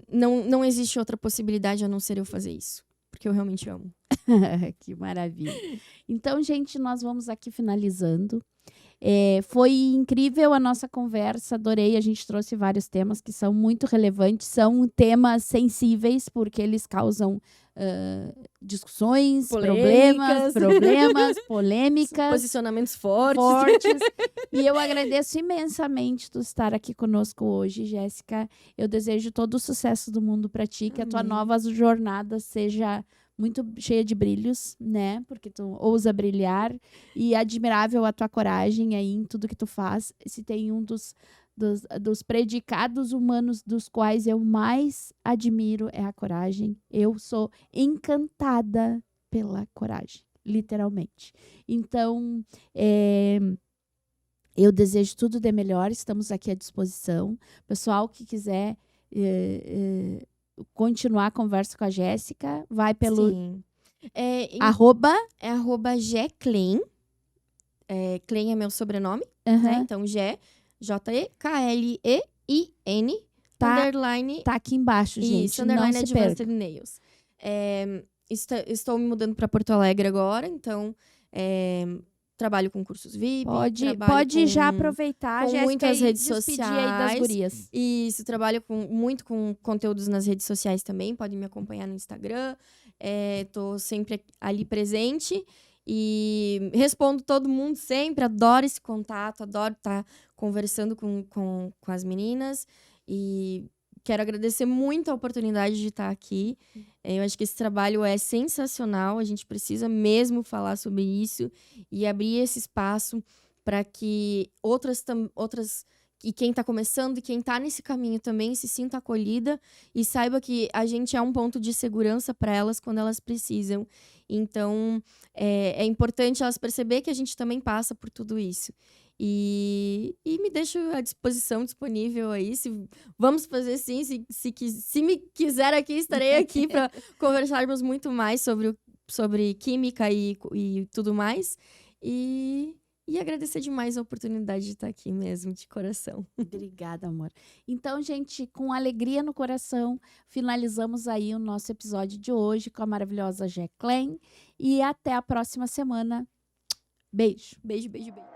não existe outra possibilidade a não ser eu fazer isso. Porque eu realmente amo. Que maravilha. Então, gente, nós vamos aqui finalizando. Foi incrível a nossa conversa, adorei. A gente trouxe vários temas que são muito relevantes, são temas sensíveis, porque eles causam discussões, problemas, polêmicas, posicionamentos fortes. E eu agradeço imensamente tu estar aqui conosco hoje, Jéssica. Eu desejo todo o sucesso do mundo para ti, que a tua nova jornada seja muito cheia de brilhos, né? Porque tu ousa brilhar e admirável a tua coragem aí em tudo que tu faz. Se tem um dos predicados humanos dos quais eu mais admiro é a coragem. Eu sou encantada pela coragem, literalmente. Então, eu desejo tudo de melhor, estamos aqui à disposição. Pessoal que quiser continuar a conversa com a Jéssica, vai pelo Sim. @. É @Gclean, Klein é meu sobrenome, Aham. né? Então, Jekllein, Tá. underline... Tá aqui embaixo, gente. Isso, Não underline se perca. Advanced Nails. Estou me mudando para Porto Alegre agora, então trabalho com cursos VIP. Pode já aproveitar, com Jéssica, muitas e redes despedir aí das sociais. gurias. Isso, trabalho muito com conteúdos nas redes sociais também. Podem me acompanhar no Instagram. Tô sempre ali presente. E respondo todo mundo sempre. Adoro esse contato, adoro estar conversando com as meninas. E quero agradecer muito a oportunidade de estar aqui. Eu acho que esse trabalho é sensacional. A gente precisa mesmo falar sobre isso e abrir esse espaço para que outras e quem está começando e quem está nesse caminho também se sinta acolhida e saiba que a gente é um ponto de segurança para elas quando elas precisam. Então, é importante elas perceber que a gente também passa por tudo isso. E me deixo à disposição, disponível aí. Vamos fazer sim, se me quiser aqui, estarei aqui para conversarmos muito mais sobre química e tudo mais. E agradecer demais a oportunidade de estar aqui mesmo, de coração. Obrigada, amor. Então, gente, com alegria no coração, finalizamos aí o nosso episódio de hoje com a maravilhosa Jekllein. E até a próxima semana. Beijo. Beijo, beijo, beijo.